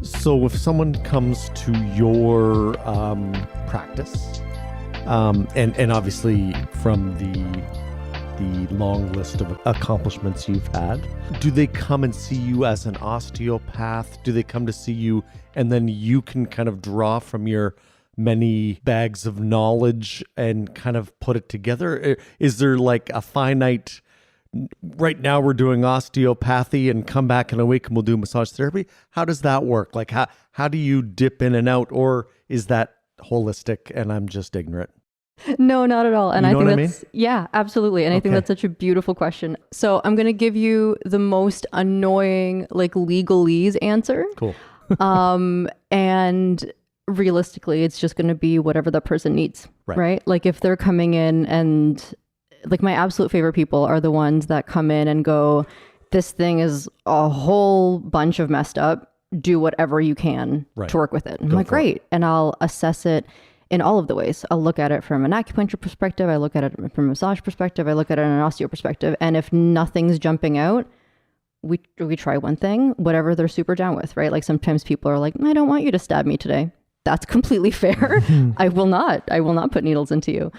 So if someone comes to your practice, and obviously from the long list of accomplishments you've had, do they come and see you as an osteopath? Do they come to see you and then you can kind of draw from your many bags of knowledge and kind of put it together? Is there like a finite, right now we're doing osteopathy and come back in a week and we'll do massage therapy? How does that work? Like how do you dip in and out, or is that holistic and I'm just ignorant? No, not at all. And you know I think what that's, yeah, absolutely. And I think that's such a beautiful question. So I'm going to give you the most annoying, like legalese answer. Cool. And realistically, it's just going to be whatever the person needs, right? Like if they're coming in and like my absolute favorite people are the ones that come in and go, this thing is a whole bunch of messed up. Do whatever you can to work with it. And I'm like, great. And I'll assess it in all of the ways. I'll look at it from an acupuncture perspective. I look at it from a massage perspective. I look at it in an osteo perspective. And if nothing's jumping out, we try one thing, whatever they're super down with, right? Like sometimes people are like, I don't want you to stab me today. That's completely fair. I will not put needles into you.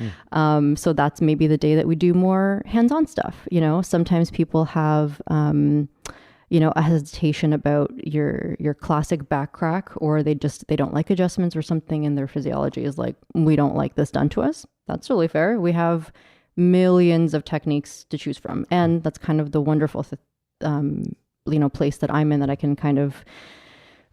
So that's maybe the day that we do more hands-on stuff. You know, sometimes people have, a hesitation about your classic back crack, or they don't like adjustments or something in their physiology is like, we don't like this done to us. That's really fair. We have millions of techniques to choose from. And that's kind of the wonderful, place that I'm in, that I can kind of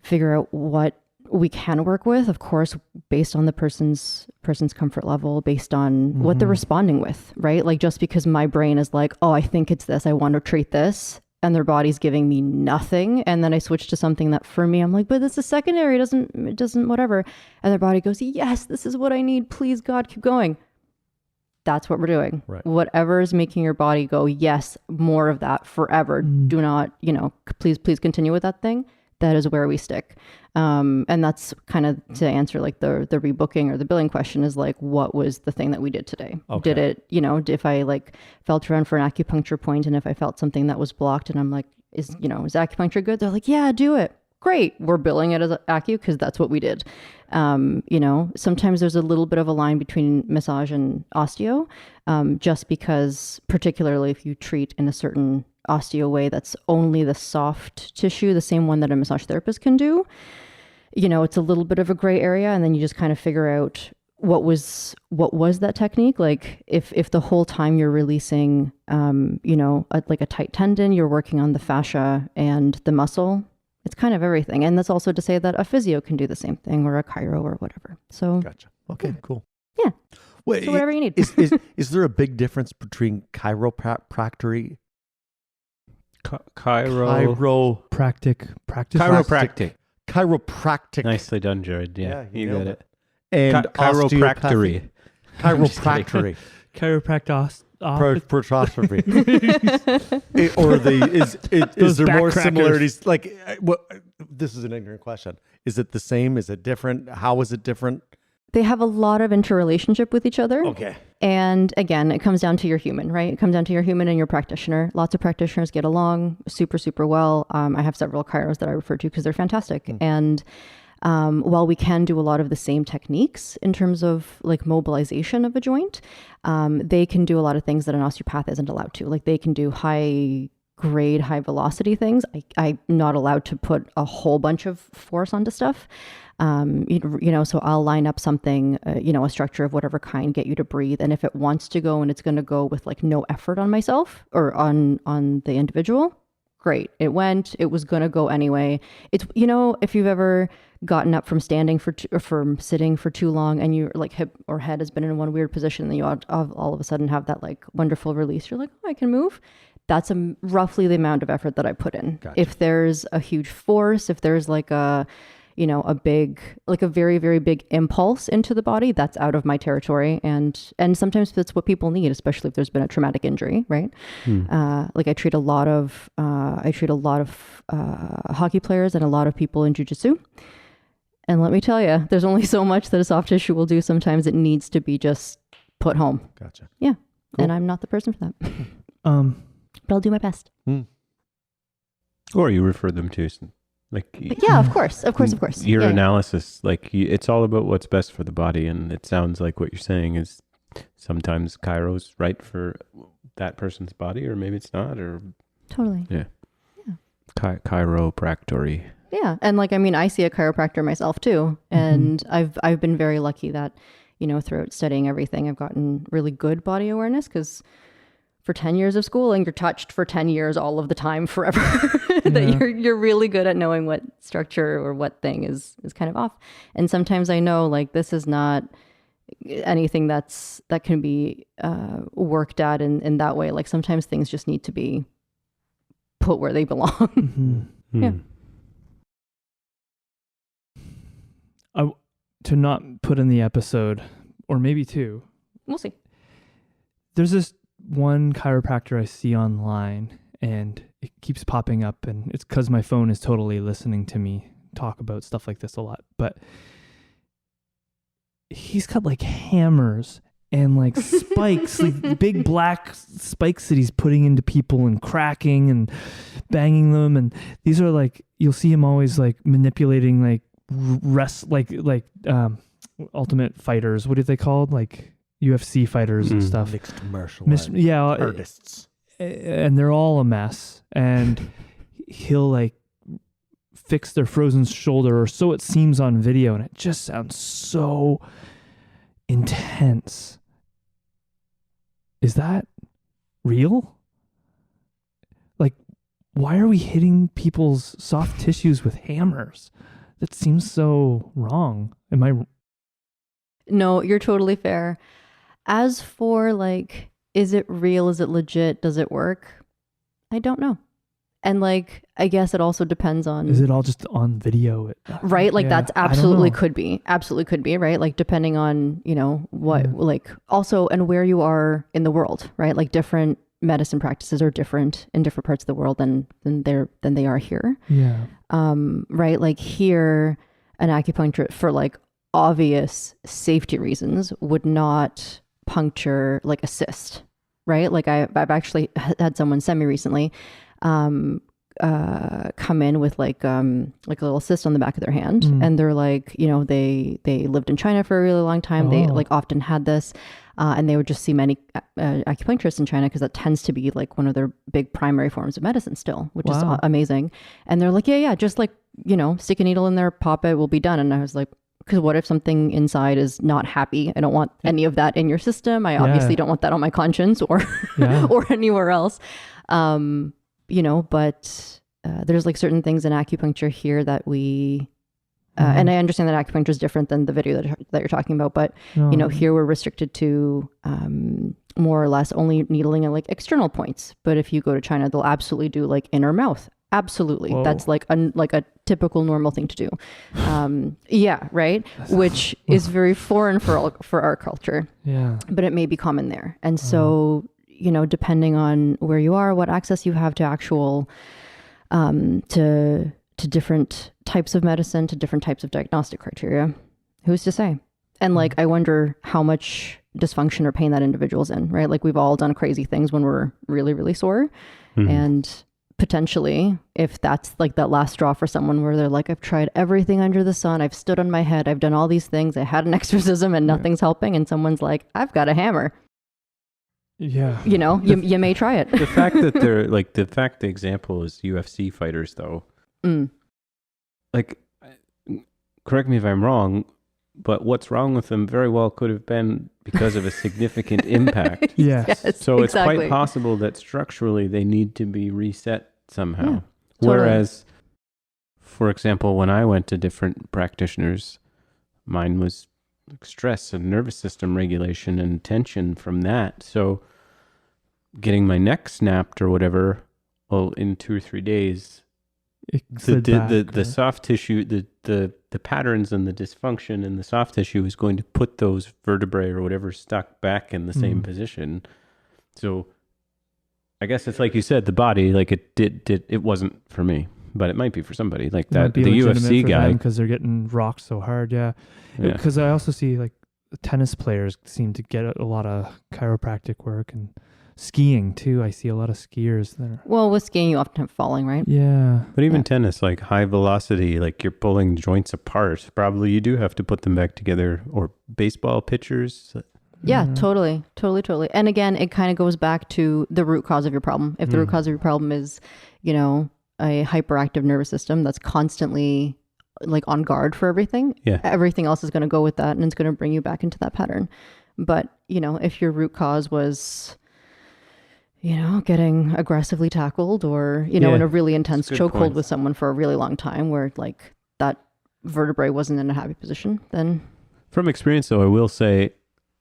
figure out what we can work with, of course, based on the person's comfort level, based on what they're responding with, right? Like just because my brain is like, oh, I think it's this, I want to treat this, and their body's giving me nothing, and then I switch to something that for me, I'm like, but this is secondary, it doesn't whatever, and their body goes, yes, this is what I need, please God, keep going. That's what we're doing. Right. Whatever is making your body go, yes, more of that forever. Do not, please continue with that thing. That is where we stick. And that's kind of to answer like the rebooking or the billing question is like, what was the thing that we did today? Okay. Did it, if I like felt around for an acupuncture point, and if I felt something that was blocked and I'm like, is acupuncture good? They're like, yeah, do it. Great. We're billing it as acu because that's what we did. Sometimes there's a little bit of a line between massage and osteo, just because particularly if you treat in a certain osteo way that's only the soft tissue, the same one that a massage therapist can do, it's a little bit of a gray area. And then you just kind of figure out what was that technique. Like if the whole time you're releasing, like a tight tendon, you're working on the fascia and the muscle. It's kind of everything. And that's also to say that a physio can do the same thing, or a chiro or whatever. So gotcha. Okay, cool. Yeah. Wait, so whatever you need. Is there a big difference between chiropractic? Chiropractic. Nicely done, Jared. Yeah, you got it. And chiropractic. Chiropractic. Chiropractic. Or is there more similarities? Like, this is an ignorant question. Is it the same? Is it different? How is it different? They have a lot of interrelationship with each other. Okay. And again, it comes down to your human, right? It comes down to your human and your practitioner. Lots of practitioners get along super, super well. I have several chiros that I refer to because they're fantastic. And while we can do a lot of the same techniques in terms of like mobilization of a joint, they can do a lot of things that an osteopath isn't allowed to. Like they can do high grade, high velocity things. I'm not allowed to put a whole bunch of force onto stuff. So I'll line up something, a structure of whatever kind, get you to breathe. And if it wants to go and it's going to go with like no effort on myself or on the individual, great. It was going to go anyway. It's, if you've ever gotten up from standing from sitting for too long and your like hip or head has been in one weird position, and you all of a sudden have that like wonderful release. You're like, oh, I can move. That's roughly the amount of effort that I put in. Gotcha. If there's a huge force, if there's like a very, very big impulse into the body, that's out of my territory. And sometimes that's what people need, especially if there's been a traumatic injury, right? I treat a lot of hockey players and a lot of people in jiu-jitsu. And let me tell you, there's only so much that a soft tissue will do. Sometimes it needs to be just put home. Gotcha. Yeah. Cool. And I'm not the person for that. But I'll do my best. Or you refer them to yeah, of course. Your analysis, it's all about what's best for the body, and it sounds like what you're saying is sometimes chiro's right for that person's body, or maybe it's not, or totally. Yeah. Chiropractory. Yeah, and I see a chiropractor myself too, and I've been very lucky that throughout studying everything, I've gotten really good body awareness because. For 10 years of schooling, you're touched for 10 years all of the time forever. That you're really good at knowing what structure or what thing is kind of off. And sometimes I know this is not anything that can be worked at in that way. Like sometimes things just need to be put where they belong. Yeah. To not put in the episode, or maybe two. We'll see. There's this one chiropractor I see online, and it keeps popping up, and it's because my phone is totally listening to me talk about stuff like this a lot. But he's got hammers and spikes, big black spikes that he's putting into people and cracking and banging them. And these are you'll see him always manipulating ultimate fighters. What are they called? UFC fighters and stuff. Mixed martial artists. And they're all a mess. And he'll fix their frozen shoulder, or so it seems on video, and it just sounds so intense. Is that real? Why are we hitting people's soft tissues with hammers? That seems so wrong. Am I? No, you're totally fair. As for is it real? Is it legit? Does it work? I don't know. And I guess it also depends on. Is it all just on video? Right? That's absolutely could be. Absolutely could be, right? Depending on, what, also, and where you are in the world, right? Different medicine practices are different in different parts of the world than they are here. Yeah. Right? Here, an acupuncturist for obvious safety reasons would not puncture a cyst, right? I've actually had someone send me recently come in with a little cyst on the back of their hand, and they're they lived in China for a really long time. They often had this. and they would just see many acupuncturists in China because that tends to be like one of their big primary forms of medicine still, which is amazing. And they're like, yeah, just like, stick a needle in there, pop it, we'll be done. And I was like, because what if something inside is not happy? I don't want any of that in your system. I obviously don't want that on my conscience or or anywhere else. But there's like certain things in acupuncture here that we, and I understand that acupuncture is different than the video that you're talking about, but here we're restricted to more or less only needling at like external points. But if you go to China, they'll absolutely do like inner mouth. Absolutely. Whoa. That's like a typical normal thing to do. Right. Which is very foreign for our culture. Yeah. But it may be common there. And so, depending on where you are, what access you have to actual, to different types of medicine, to different types of diagnostic criteria, who's to say? And like, I wonder how much dysfunction or pain that individual's in, right? Like we've all done crazy things when we're really, really sore. And potentially, if that's like that last straw for someone where they're like, I've tried everything under the sun, I've stood on my head, I've done all these things, I had an exorcism and nothing's helping, and someone's like, I've got a hammer. Yeah. You may try it. The fact that they're like, the example is UFC fighters though. Like, correct me if I'm wrong, but what's wrong with them very well could have been because of a significant impact. Yes, so exactly. It's quite possible that structurally they need to be reset somehow. Yeah, totally. Whereas, for example, when I went to different practitioners, mine was stress and nervous system regulation and tension from that. So getting my neck snapped or whatever, in 2 or 3 days, the soft tissue, the patterns and the dysfunction in the soft tissue is going to put those vertebrae or whatever stuck back in the same position. So I guess it's like you said, the body, like it wasn't for me, but it might be for somebody like that. The UFC guy, because they're getting rocked so hard. Yeah. Because I also see like tennis players seem to get a lot of chiropractic work, and skiing too. I see a lot of skiers there. Well, with skiing, you often have falling, right? Yeah. But even tennis, like high velocity, like you're pulling joints apart. Probably you do have to put them back together. Or baseball pitchers. Yeah, totally. And again, it kind of goes back to the root cause of your problem. If the root cause of your problem is, a hyperactive nervous system that's constantly like on guard for everything, everything else is going to go with that, and it's going to bring you back into that pattern. But, if your root cause was, getting aggressively tackled or, in a really intense chokehold with someone for a really long time where like that vertebrae wasn't in a happy position, then. From experience though, I will say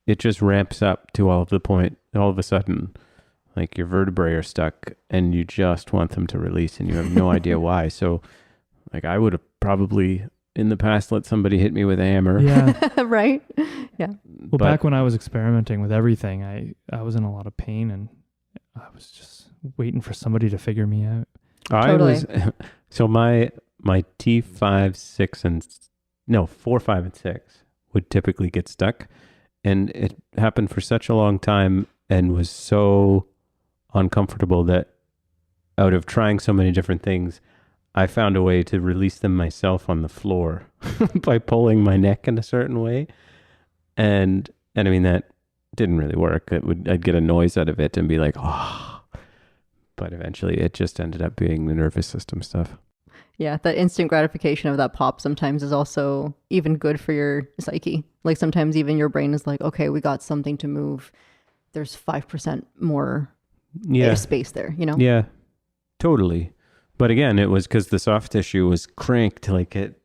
it just ramps up to all of a sudden, like your vertebrae are stuck and you just want them to release and you have no idea why. So like I would have probably in the past let somebody hit me with a hammer. Yeah. Right. Yeah. Well, back when I was experimenting with everything, I was in a lot of pain and I was just waiting for somebody to figure me out. So my T5, 6, and 4, 5, and 6 would typically get stuck, and it happened for such a long time and was so uncomfortable that out of trying so many different things, I found a way to release them myself on the floor by pulling my neck in a certain way, and I mean that didn't really work. I'd get a noise out of it and be like, oh, but eventually it just ended up being the nervous system stuff. Yeah, that instant gratification of that pop sometimes is also even good for your psyche. Like sometimes even your brain is like, okay, we got something to move. There's 5% more space there, Yeah, totally. But again, it was because the soft tissue was cranked, like it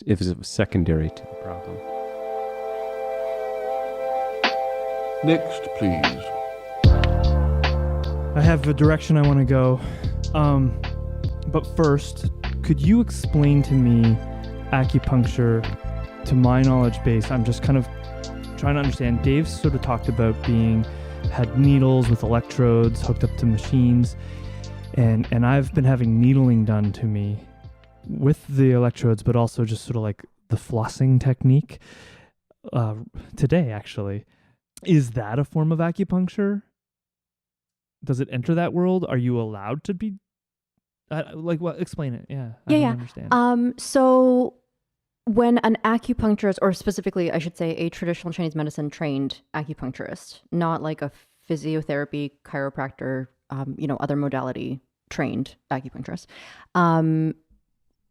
was secondary to the problem. Next, please. I have a direction I want to go. But first, could you explain to me acupuncture to my knowledge base? I'm just kind of trying to understand. Dave sort of talked about had needles with electrodes hooked up to machines. And I've been having needling done to me with the electrodes, but also just sort of like the flossing technique today, actually. Is that a form of acupuncture? Does it enter that world? Are you allowed to be? Explain it. Yeah. I don't understand. So When an acupuncturist, or specifically, I should say, a traditional Chinese medicine trained acupuncturist, not like a physiotherapy, chiropractor, other modality trained acupuncturist.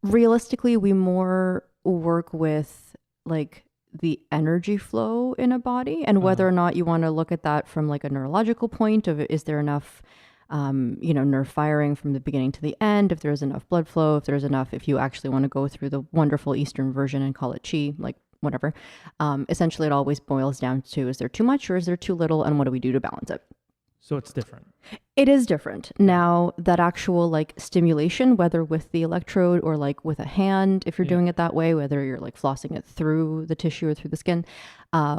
Realistically, we more work with like the energy flow in a body and whether or not you want to look at that from like a neurological point of is there enough nerve firing from the beginning to the end, if there's enough blood flow, if you actually want to go through the wonderful Eastern version and call it qi, like whatever. Essentially, it always boils down to, is there too much or is there too little? And what do we do to balance it? So it's different. It is different. Now, that actual like stimulation, whether with the electrode or like with a hand, if you're doing it that way, whether you're like flossing it through the tissue or through the skin,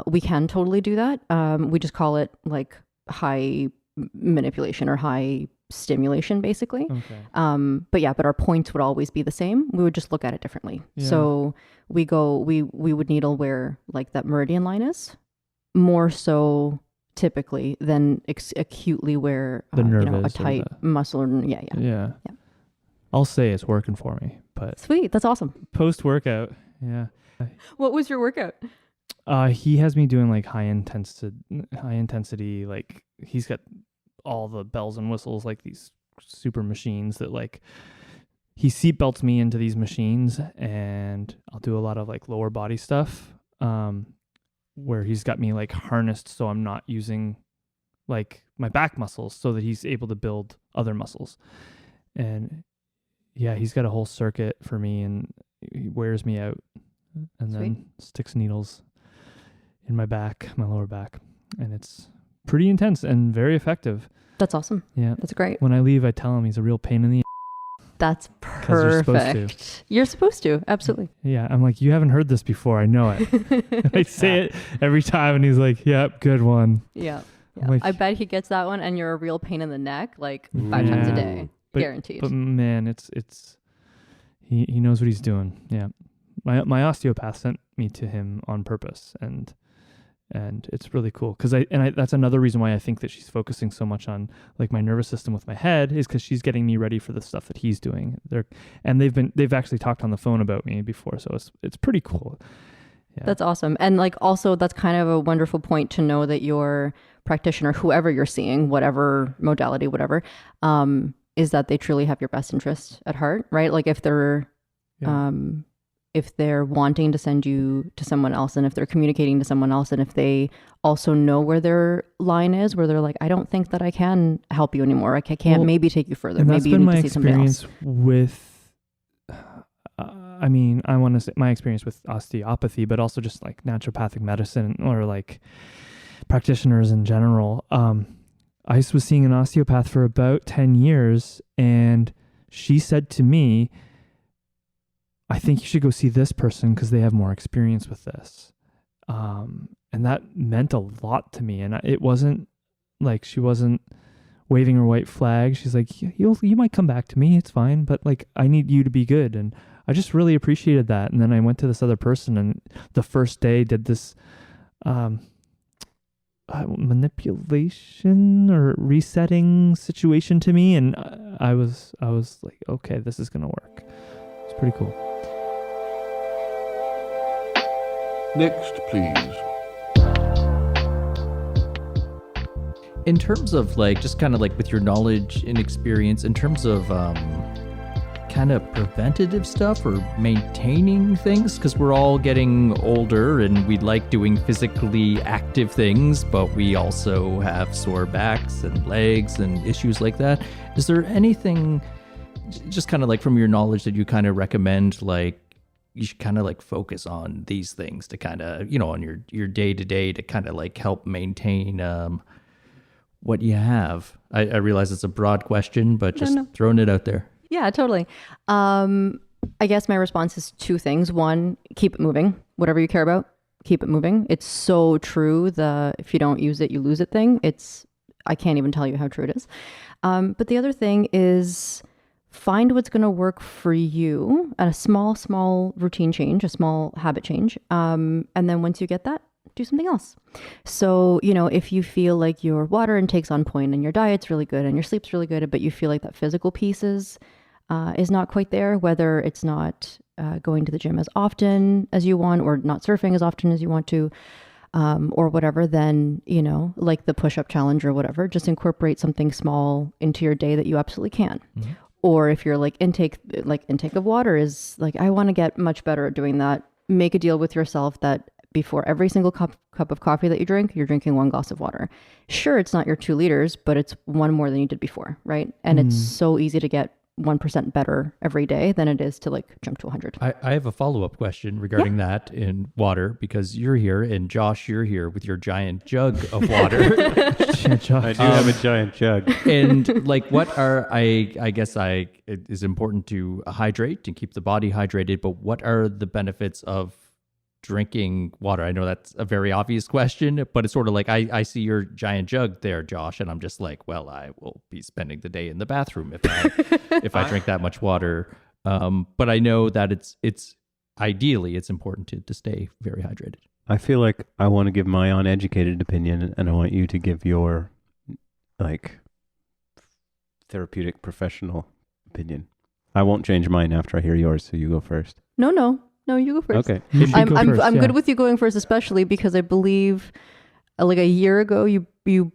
we can totally do that. We just call it like high manipulation or high stimulation, basically. Okay. But our points would always be the same. We would just look at it differently. Yeah. So we would needle where like that meridian line is, more so typically than acutely where the nerve a is tight muscle. Yeah. I'll say it's working for me, but sweet, that's awesome. Post workout, yeah. What was your workout? He has me doing like high intensity. Like he's got all the bells and whistles, like these super machines that like he seatbelts me into these machines, and I'll do a lot of like lower body stuff. Where he's got me like harnessed so I'm not using like my back muscles so that he's able to build other muscles. And yeah, he's got a whole circuit for me and he wears me out and then sticks needles in my back, my lower back. And it's pretty intense and very effective. That's awesome. Yeah. That's great. When I leave, I tell him he's a real pain in the That's perfect. You're supposed to. Absolutely. Yeah. I'm like, you haven't heard this before. I know it. I say it every time and he's like, yep, good one. Yeah. Like, I bet he gets that one and you're a real pain in the neck like 5 times a day. Guaranteed. But man, he knows what he's doing. Yeah. My osteopath sent me to him on purpose and it's really cool because that's another reason why I think that she's focusing so much on like my nervous system with my head is because she's getting me ready for the stuff that he's doing. They've actually talked on the phone about me before, so it's pretty cool. Yeah. That's awesome. And like also that's kind of a wonderful point to know that your practitioner, whoever you're seeing, whatever modality, whatever, is that they truly have your best interest at heart, right? Like if they're wanting to send you to someone else and if they're communicating to someone else and if they also know where their line is, where they're like, I don't think that I can help you anymore. I can't maybe take you further. Maybe you need to see somebody else. I want to say my experience with osteopathy, but also just like naturopathic medicine or like practitioners in general. I was seeing an osteopath for about 10 years and she said to me, I think you should go see this person because they have more experience with this. And that meant a lot to me. And it wasn't like she wasn't waving her white flag. She's like, you might come back to me. It's fine. But like, I need you to be good. And I just really appreciated that. And then I went to this other person and the first day did this manipulation or resetting situation to me. And I was like, okay, this is going to work. It's pretty cool. Next, please. In terms of like, just kind of like with your knowledge and experience, in terms of kind of preventative stuff or maintaining things, because we're all getting older and we like doing physically active things, but we also have sore backs and legs and issues like that. Is there anything just kind of like from your knowledge that you kind of recommend, like, you should kind of like focus on these things to kind of, on your day to day to kind of like help maintain what you have? I realize it's a broad question, but just throwing it out there. Yeah, totally. I guess my response is 2 things. 1, keep it moving. Whatever you care about, keep it moving. It's so true. If you don't use it, you lose it thing. I can't even tell you how true it is. But the other thing is find what's going to work for you at a small routine change, a small habit change. And then once you get that, do something else. So, if you feel like your water intake's on point and your diet's really good and your sleep's really good, but you feel like that physical piece is is not quite there, whether it's not going to the gym as often as you want, or not surfing as often as you want to, or whatever, then, like the push-up challenge or whatever, just incorporate something small into your day that you absolutely can. Mm-hmm. Or if you're like intake of water is like, I want to get much better at doing that. Make a deal with yourself that before every single cup of coffee that you drink, you're drinking 1 glass of water. Sure, it's not your 2 liters, but it's 1 more than you did before, right? And it's so easy to get 1% better every day than it is to like jump to 100. I have a follow-up question regarding that in water, because you're here, and Josh, you're here with your giant jug of water. I do have a giant jug. And like, what are, I guess it is important to hydrate and keep the body hydrated, but what are the benefits of drinking water? I know that's a very obvious question, but it's sort of like, I see your giant jug there, Josh, and I'm just like, well, I will be spending the day in the bathroom if I drink that much water. But I know that it's ideally it's important to stay very hydrated. I feel like I want to give my uneducated opinion, and I want you to give your like therapeutic professional opinion. I won't change mine after I hear yours, so you go first. No, you go first. Okay. I'm good with you going first, especially because I believe like a year ago you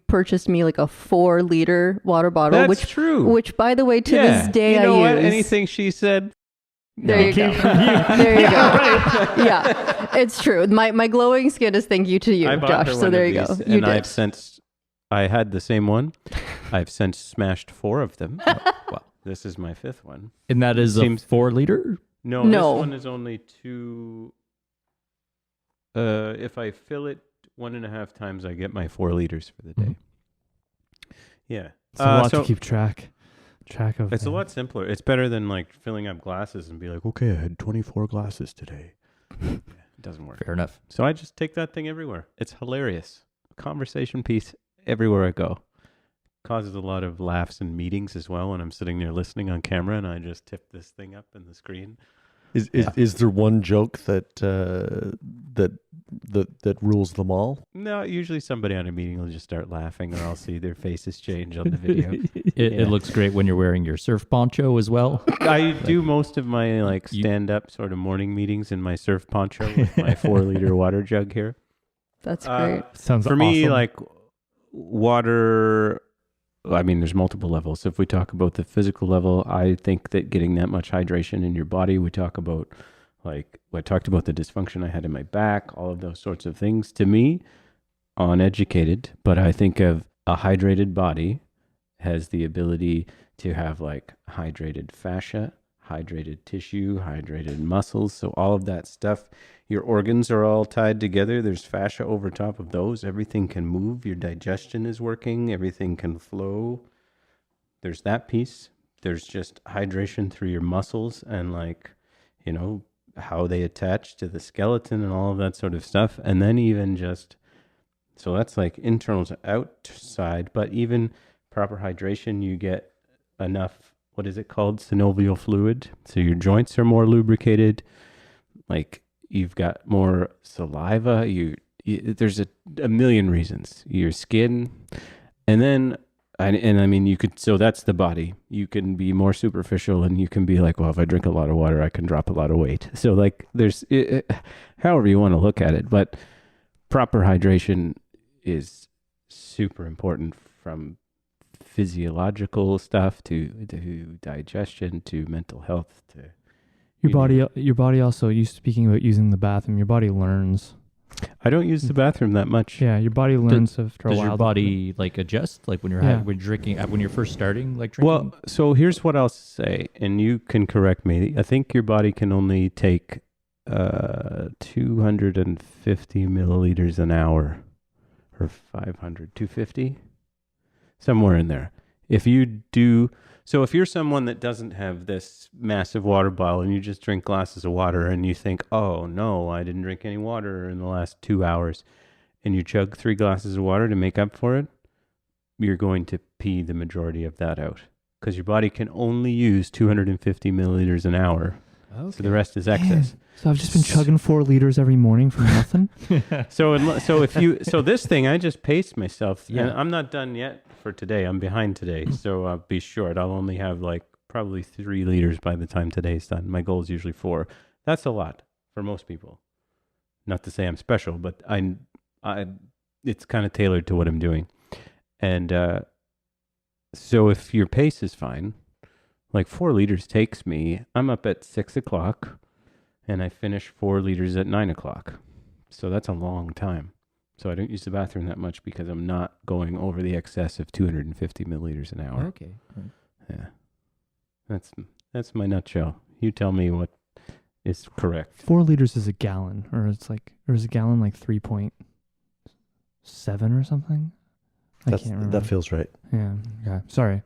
purchased me like a 4-liter water bottle. That's true. Which, by the way, to this day, you know I what? use. Anything she said. There you go. There you go. Yeah, it's true. My glowing skin is thank you to you, Josh. So there you go. You did. I had the same one. I've since smashed 4 of them. Well, this is my 5th one. And that is a 4-liter? No, this one is only 2. If I fill it 1.5 times, I get my 4 liters for the day. Mm-hmm. Yeah. It's a lot to keep track of. It's a lot simpler. It's better than like filling up glasses and be like, okay, I had 24 glasses today. It doesn't work. Fair enough. So I just take that thing everywhere. It's hilarious. Conversation piece everywhere I go. Causes a lot of laughs in meetings as well when I'm sitting there listening on camera and I just tip this thing up in the screen. Is there one joke that rules them all? No, usually somebody on a meeting will just start laughing, or I'll see their faces change on the video. It looks great when you're wearing your surf poncho as well. I do most of my like stand-up sort of morning meetings in my surf poncho with my 4-liter water jug here. That's great. Sounds for awesome. me, like water. I mean, there's multiple levels. If we talk about the physical level, I think that getting that much hydration in your body, we talk about like, I talked about the dysfunction I had in my back, all of those sorts of things. To me, uneducated, but I think of a hydrated body has the ability to have like hydrated fascia, hydrated tissue, hydrated muscles. So all of that stuff, your organs are all tied together. There's fascia over top of those. Everything can move. Your digestion is working. Everything can flow. There's that piece. There's just hydration through your muscles and like, how they attach to the skeleton and all of that sort of stuff. And then even just, so that's like internal to outside, but even proper hydration, you get enough, what is it called? Synovial fluid. So your joints are more lubricated. Like, you've got more saliva. There's a million reasons. Your skin, and then, I mean, you could. So that's the body. You can be more superficial, and you can be like, well, if I drink a lot of water, I can drop a lot of weight. So like, there's however you want to look at it, but proper hydration is super important, from physiological stuff to digestion to mental health to. Your body also, you speaking about using the bathroom, your body learns. I don't use the bathroom that much. Yeah, your body learns after a while. Does your body like adjust, like when you're when drinking, when you're first starting, like drinking? Well, so here's what I'll say, and you can correct me. I think your body can only take 250 milliliters an hour, or 500, 250, somewhere in there. If you do. So if you're someone that doesn't have this massive water bottle and you just drink glasses of water and you think, oh no, I didn't drink any water in the last 2 hours, and you chug 3 glasses of water to make up for it, you're going to pee the majority of that out, because your body can only use 250 milliliters an hour. Okay. So the rest is excess. Man. So I've just been chugging 4 liters every morning for nothing. So this thing, I just paced myself. Yeah. And I'm not done yet for today. I'm behind today. So be short. I'll only have like probably 3 liters by the time today's done. My goal is usually 4. That's a lot for most people. Not to say I'm special, but I it's kind of tailored to what I'm doing. And so if your pace is fine, like 4 liters takes me, I'm up at 6 o'clock and I finish 4 liters at 9 o'clock. So that's a long time. So I don't use the bathroom that much because I'm not going over the excess of 250 milliliters an hour. Okay. Right. Yeah. That's my nutshell. You tell me what is correct. 4 liters is a gallon, or is a gallon like 3.7 or something? I can't remember. That feels right. Yeah. Sorry.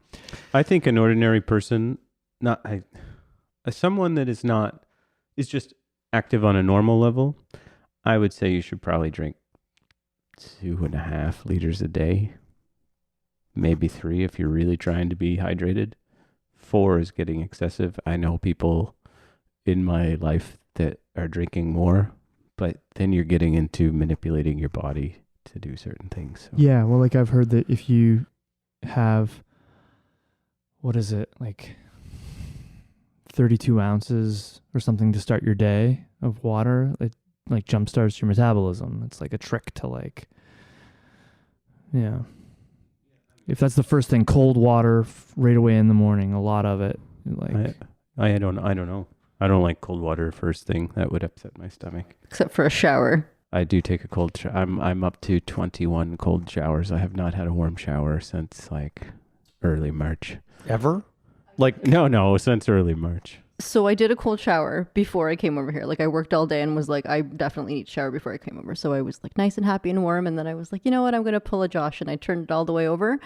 I think an ordinary person, someone that is just active on a normal level, I would say you should probably drink 2.5 liters a day, maybe 3 if you're really trying to be hydrated. 4 is getting excessive. I know people in my life that are drinking more, but then you're getting into manipulating your body to do certain things. So. Yeah, well, like I've heard that if you have, what is it, like 32 ounces or something to start your day of water, it like jumpstarts your metabolism. It's like a trick to like, yeah. If that's the first thing, cold water right away in the morning, a lot of it. Like I don't know. I don't like cold water first thing. That would upset my stomach. Except for a shower. I do take a cold shower. I'm up to 21 cold showers. I have not had a warm shower since like early March. Ever? Like no, since early March. So I did a cold shower before I came over here. Like I worked all day and was like, I definitely need to shower before I came over. So I was like nice and happy and warm. And then I was like, you know what? I'm going to pull a Josh. And I turned it all the way over.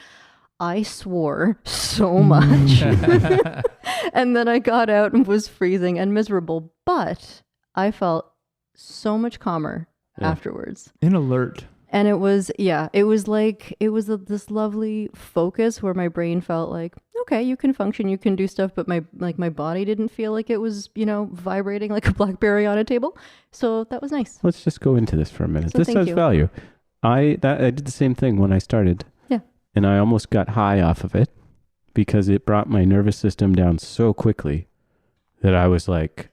I swore so much. And then I got out and was freezing and miserable. But I felt so much calmer afterwards. And alert. And it was this lovely focus where my brain felt like, okay, you can function, you can do stuff, but my body didn't feel like it was, vibrating like a BlackBerry on a table. So that was nice. Let's just go into this for a minute. So this has you. value. I did the same thing when I started. Yeah. And I almost got high off of it because it brought my nervous system down so quickly that I was like,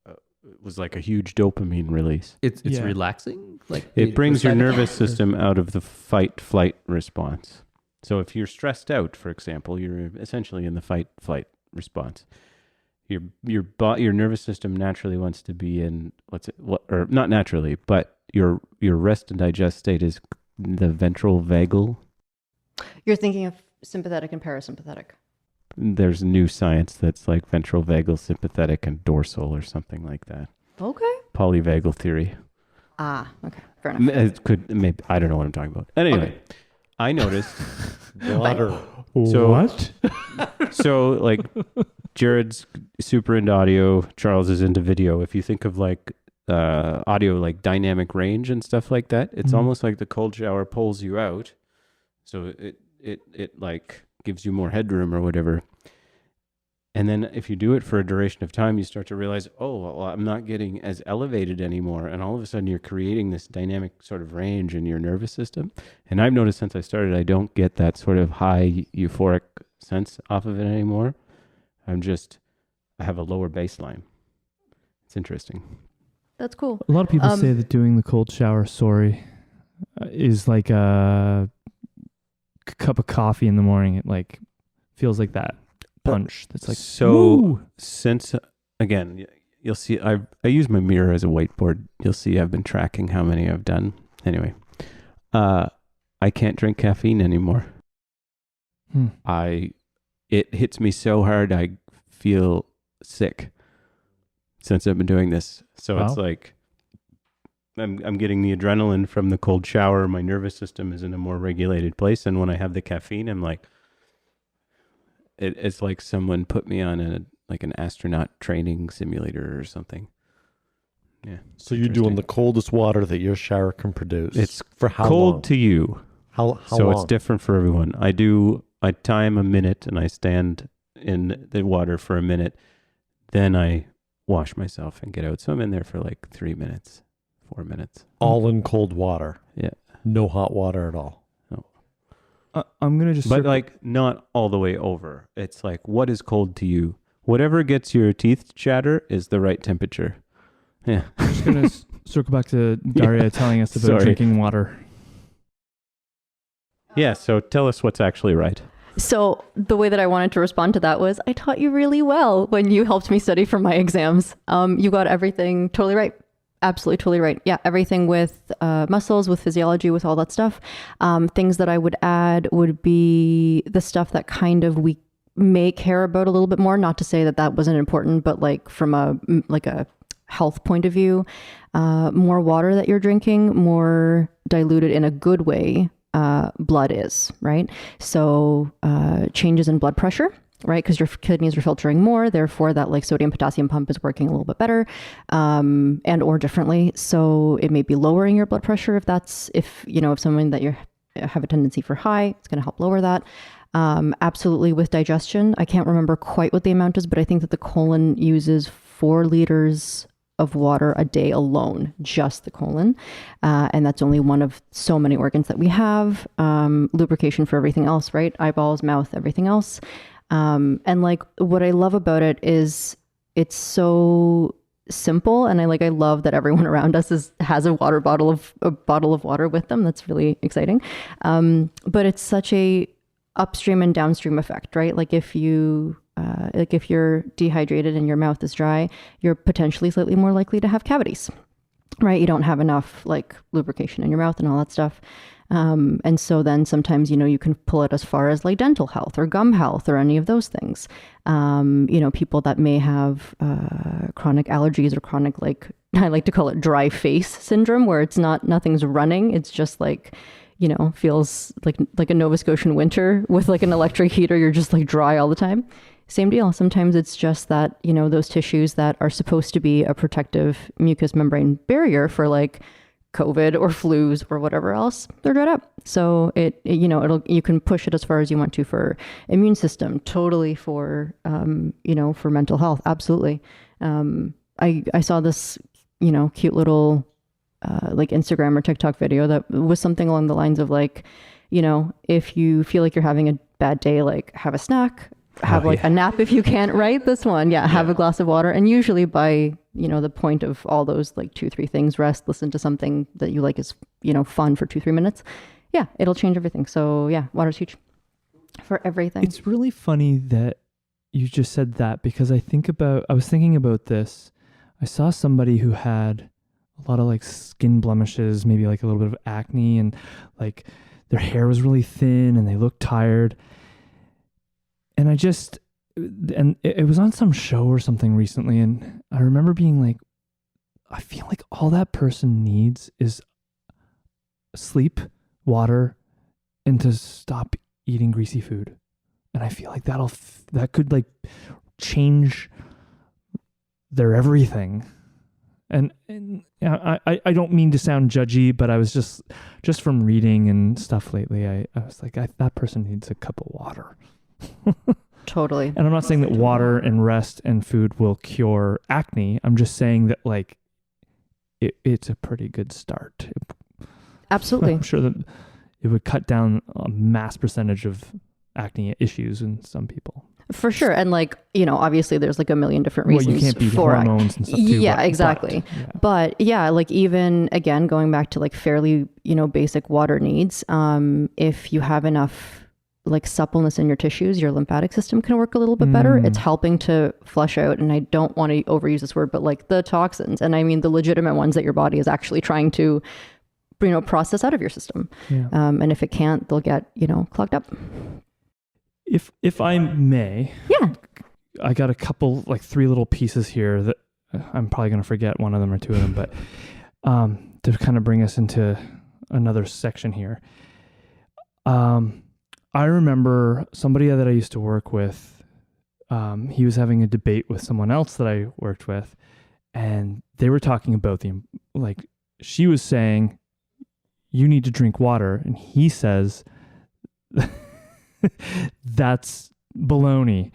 it was like a huge dopamine release. It's relaxing. Like it brings your nervous system out of the fight-flight response. So if you're stressed out, for example, you're essentially in the fight-flight response. Your nervous system naturally wants to be in or not naturally, but your rest and digest state is the ventral vagal. You're thinking of sympathetic and parasympathetic. There's new science that's like ventral vagal, sympathetic, and dorsal or something like that. Okay. Polyvagal theory. Ah, okay. Fair enough. It could maybe I don't know what I'm talking about. Anyway, Okay. I noticed water. So, what? So like Jared's super into audio, Charles is into video. If you think of like audio, like dynamic range and stuff like that, it's almost like the cold shower pulls you out. So it like gives you more headroom or whatever. And then if you do it for a duration of time, you start to realize, oh, well, I'm not getting as elevated anymore. And all of a sudden you're creating this dynamic sort of range in your nervous system. And I've noticed since I started, I don't get that sort of high euphoric sense off of it anymore. I have a lower baseline. It's interesting. That's cool. A lot of people say that doing the cold shower, is like a cup of coffee in the morning. It like feels like that punch. That's like so. Since again, you'll see. I use my mirror as a whiteboard. You'll see I've been tracking how many I've done. Anyway, I can't drink caffeine anymore. It hits me so hard I feel sick since I've been doing this. So It's like I'm getting the adrenaline from the cold shower. My nervous system is in a more regulated place, and when I have the caffeine, I'm like, it's like someone put me on an astronaut training simulator or something. Yeah. So you're doing the coldest water that your shower can produce. It's for how cold long? to you. How so long? It's different for everyone. I time a minute and I stand in the water for a minute. Then I wash myself and get out. So I'm in there for like 3 minutes, 4 minutes. All in cold water. Yeah. No hot water at all. No. I'm gonna just. But like not all the way over. It's like, what is cold to you? Whatever gets your teeth to chatter is the right temperature. Yeah. I'm just gonna circle back to Darya telling us about drinking water. Yeah. So tell us what's actually right. So the way that I wanted to respond to that was, I taught you really well when you helped me study for my exams. You got everything totally right. Absolutely, totally right. Yeah, everything with muscles, with physiology, with all that stuff. Things that I would add would be the stuff that kind of we may care about a little bit more. Not to say that that wasn't important, but like from a health point of view, more water that you're drinking, more diluted in a good way, blood is, right? So changes in blood pressure, right? Because your kidneys are filtering more, therefore that like sodium potassium pump is working a little bit better, and or differently. So it may be lowering your blood pressure if someone that you have a tendency for high, it's going to help lower that. Absolutely with digestion. I can't remember quite what the amount is, but I think that the colon uses 4 liters of water a day alone, just the colon. And that's only one of so many organs that we have. Lubrication for everything else, right? Eyeballs, mouth, everything else. And like what I love about it is it's so simple. And I love that everyone around us has a bottle of water with them. That's really exciting. But it's such a upstream and downstream effect, right? Like if you're dehydrated and your mouth is dry, you're potentially slightly more likely to have cavities, right? You don't have enough like lubrication in your mouth and all that stuff. And so then sometimes, you can pull it as far as like dental health or gum health or any of those things. People that may have chronic allergies or chronic, like I like to call it dry face syndrome, where it's nothing's running. It's just like, feels like a Nova Scotian winter with like an electric heater. You're just like dry all the time. Same deal. Sometimes it's just that, those tissues that are supposed to be a protective mucous membrane barrier for like COVID or flus or whatever else, they're dried up. So you can push it as far as you want to for immune system, totally for, for mental health. Absolutely. I saw this, cute little, like Instagram or TikTok video that was something along the lines of like, if you feel like you're having a bad day, like have a snack, have a nap if you can't, right? This one. Yeah. Have a glass of water. And usually by, the point of all those like 2-3 things, rest, listen to something that you like is, fun for 2-3 minutes. Yeah. It'll change everything. So yeah, water's huge for everything. It's really funny that you just said that because I was thinking about this. I saw somebody who had a lot of like skin blemishes, maybe like a little bit of acne, and like their hair was really thin and they looked tired. And it was on some show or something recently. And I remember being like, I feel like all that person needs is sleep, water, and to stop eating greasy food. And I feel like that could like change their everything. And I don't mean to sound judgy, but I was just from reading and stuff lately, I was like, that person needs a cup of water. Totally. And I'm not saying that water and rest and food will cure acne. I'm just saying that like it's a pretty good start. Absolutely. I'm sure that it would cut down a mass percentage of acne issues in some people. For sure. And like, obviously there's like a million different reasons. Well, you can't beat hormones and stuff too. Yeah, exactly. But yeah, like even again, going back to like fairly, basic water needs, if you have enough like suppleness in your tissues, your lymphatic system can work a little bit better. It's helping to flush out, and I don't want to overuse this word, but like the toxins, and I mean the legitimate ones that your body is actually trying to, process out of your system. Yeah. And if it can't, they'll get, clogged up. If I may, yeah, I got a couple, like 3 little pieces here that I'm probably going to forget one of them or 2 of them, but to kind of bring us into another section here. I remember somebody that I used to work with, he was having a debate with someone else that I worked with, and they were talking about she was saying, you need to drink water, and he says, that's baloney.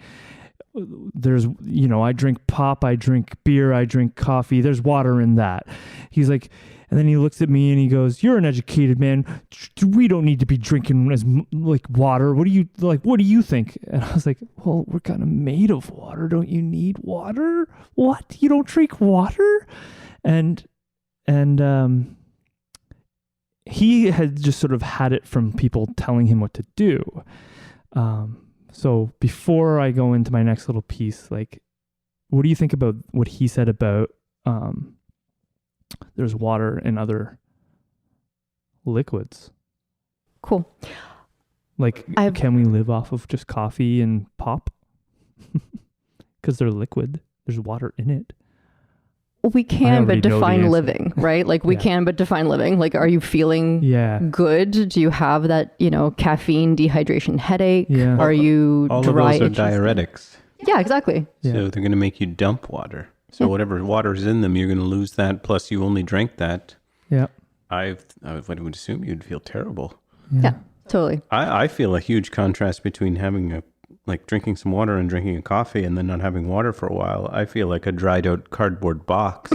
There's, I drink pop, I drink beer, I drink coffee. There's water in that. He's like, And then he looks at me and he goes, "You're an educated man. We don't need to be drinking like water. What do you think?" And I was like, "Well, we're kind of made of water. Don't you need water? What? You don't drink water?" And he had just sort of had it from people telling him what to do. So before I go into my next little piece, like, what do you think about what he said about there's water in other liquids? Cool. Like, can we live off of just coffee and pop? Because they're liquid. There's water in it. We can, but define living, right? Like we can, but define living. Like, are you feeling good? Do you have that, caffeine, dehydration, headache? Yeah. Are you all dry? All of those are diuretics. Yeah, exactly. So they're going to make you dump water. So whatever water's in them, you're going to lose that. Plus, you only drank that. Yeah. I would assume you'd feel terrible. Yeah, totally. I feel a huge contrast between having drinking some water and drinking a coffee and then not having water for a while. I feel like a dried out cardboard box.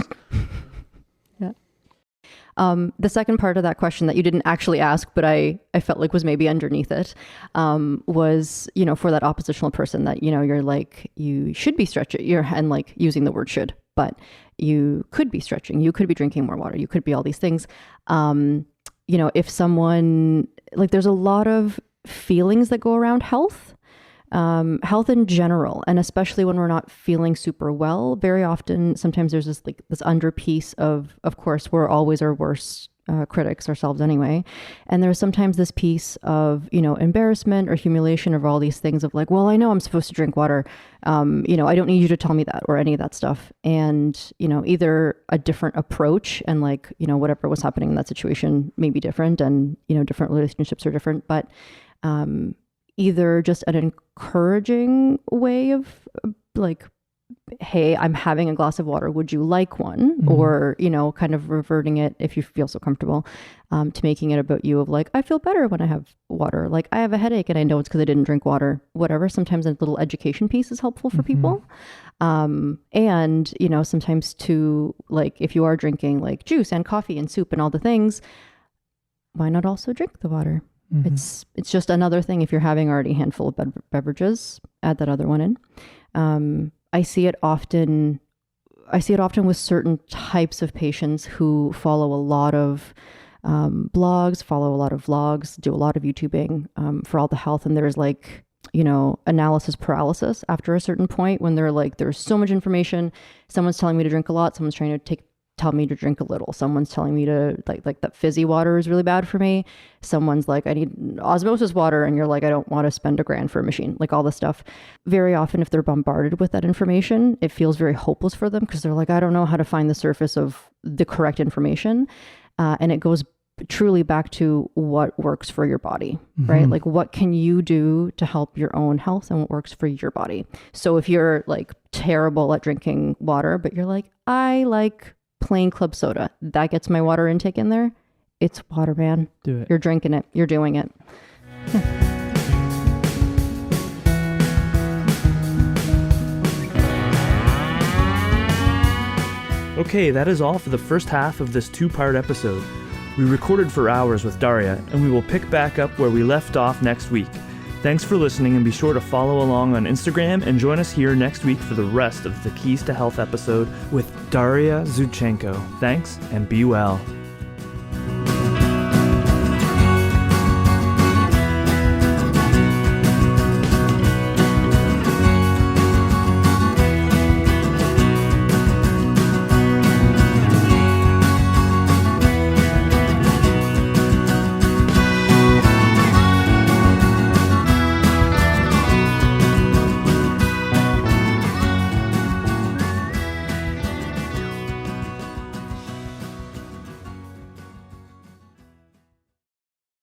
Yeah. The second part of that question that you didn't actually ask, but I felt like was maybe underneath it, was, for that oppositional person that, you're like, you should be stretching, and like using the word should, but you could be stretching, you could be drinking more water, you could be all these things. If someone, like, there's a lot of feelings that go around health in general, and especially when we're not feeling super well, very often, sometimes there's this under piece of course, we're always our worst critics ourselves anyway. And there's sometimes this piece of, embarrassment or humiliation of all these things of like, well, I know I'm supposed to drink water. I don't need you to tell me that or any of that stuff. And, either a different approach and like, whatever was happening in that situation may be different, and, different relationships are different, but, either just an encouraging way of like, hey, I'm having a glass of water, would you like one? Mm-hmm. Or, kind of reverting it, if you feel so comfortable, to making it about you of like, I feel better when I have water. Like, I have a headache and I know it's because I didn't drink water, whatever. Sometimes a little education piece is helpful for people. And, sometimes to like, if you are drinking like juice and coffee and soup and all the things, why not also drink the water? Mm-hmm. It's just another thing. If you're having already a handful of beverages, add that other one in. I see it often with certain types of patients who follow a lot of blogs, follow a lot of vlogs, do a lot of YouTubing for all the health. And there's like, analysis paralysis after a certain point when they're like, there's so much information. Someone's telling me to drink a lot. Someone's trying to tell me to drink a little. Someone's telling me to like that fizzy water is really bad for me. Someone's like, I need osmosis water. And you're like, I don't want to spend $1,000 for a machine, like all this stuff. Very often, if they're bombarded with that information, it feels very hopeless for them because they're like, I don't know how to find the surface of the correct information. And it goes truly back to what works for your body, right? Like, what can you do to help your own health and what works for your body? So if you're like terrible at drinking water, but you're like, I like plain club soda, that gets my water intake in there. It's water, man. Do it. You're drinking it. You're doing it. Okay, that is all for the first half of this 2-part episode. We recorded for hours with Darya, and we will pick back up where we left off next week. Thanks for listening, and be sure to follow along on Instagram and join us here next week for the rest of the Keys to Health episode with Darya Zuychenko. Thanks, and be well.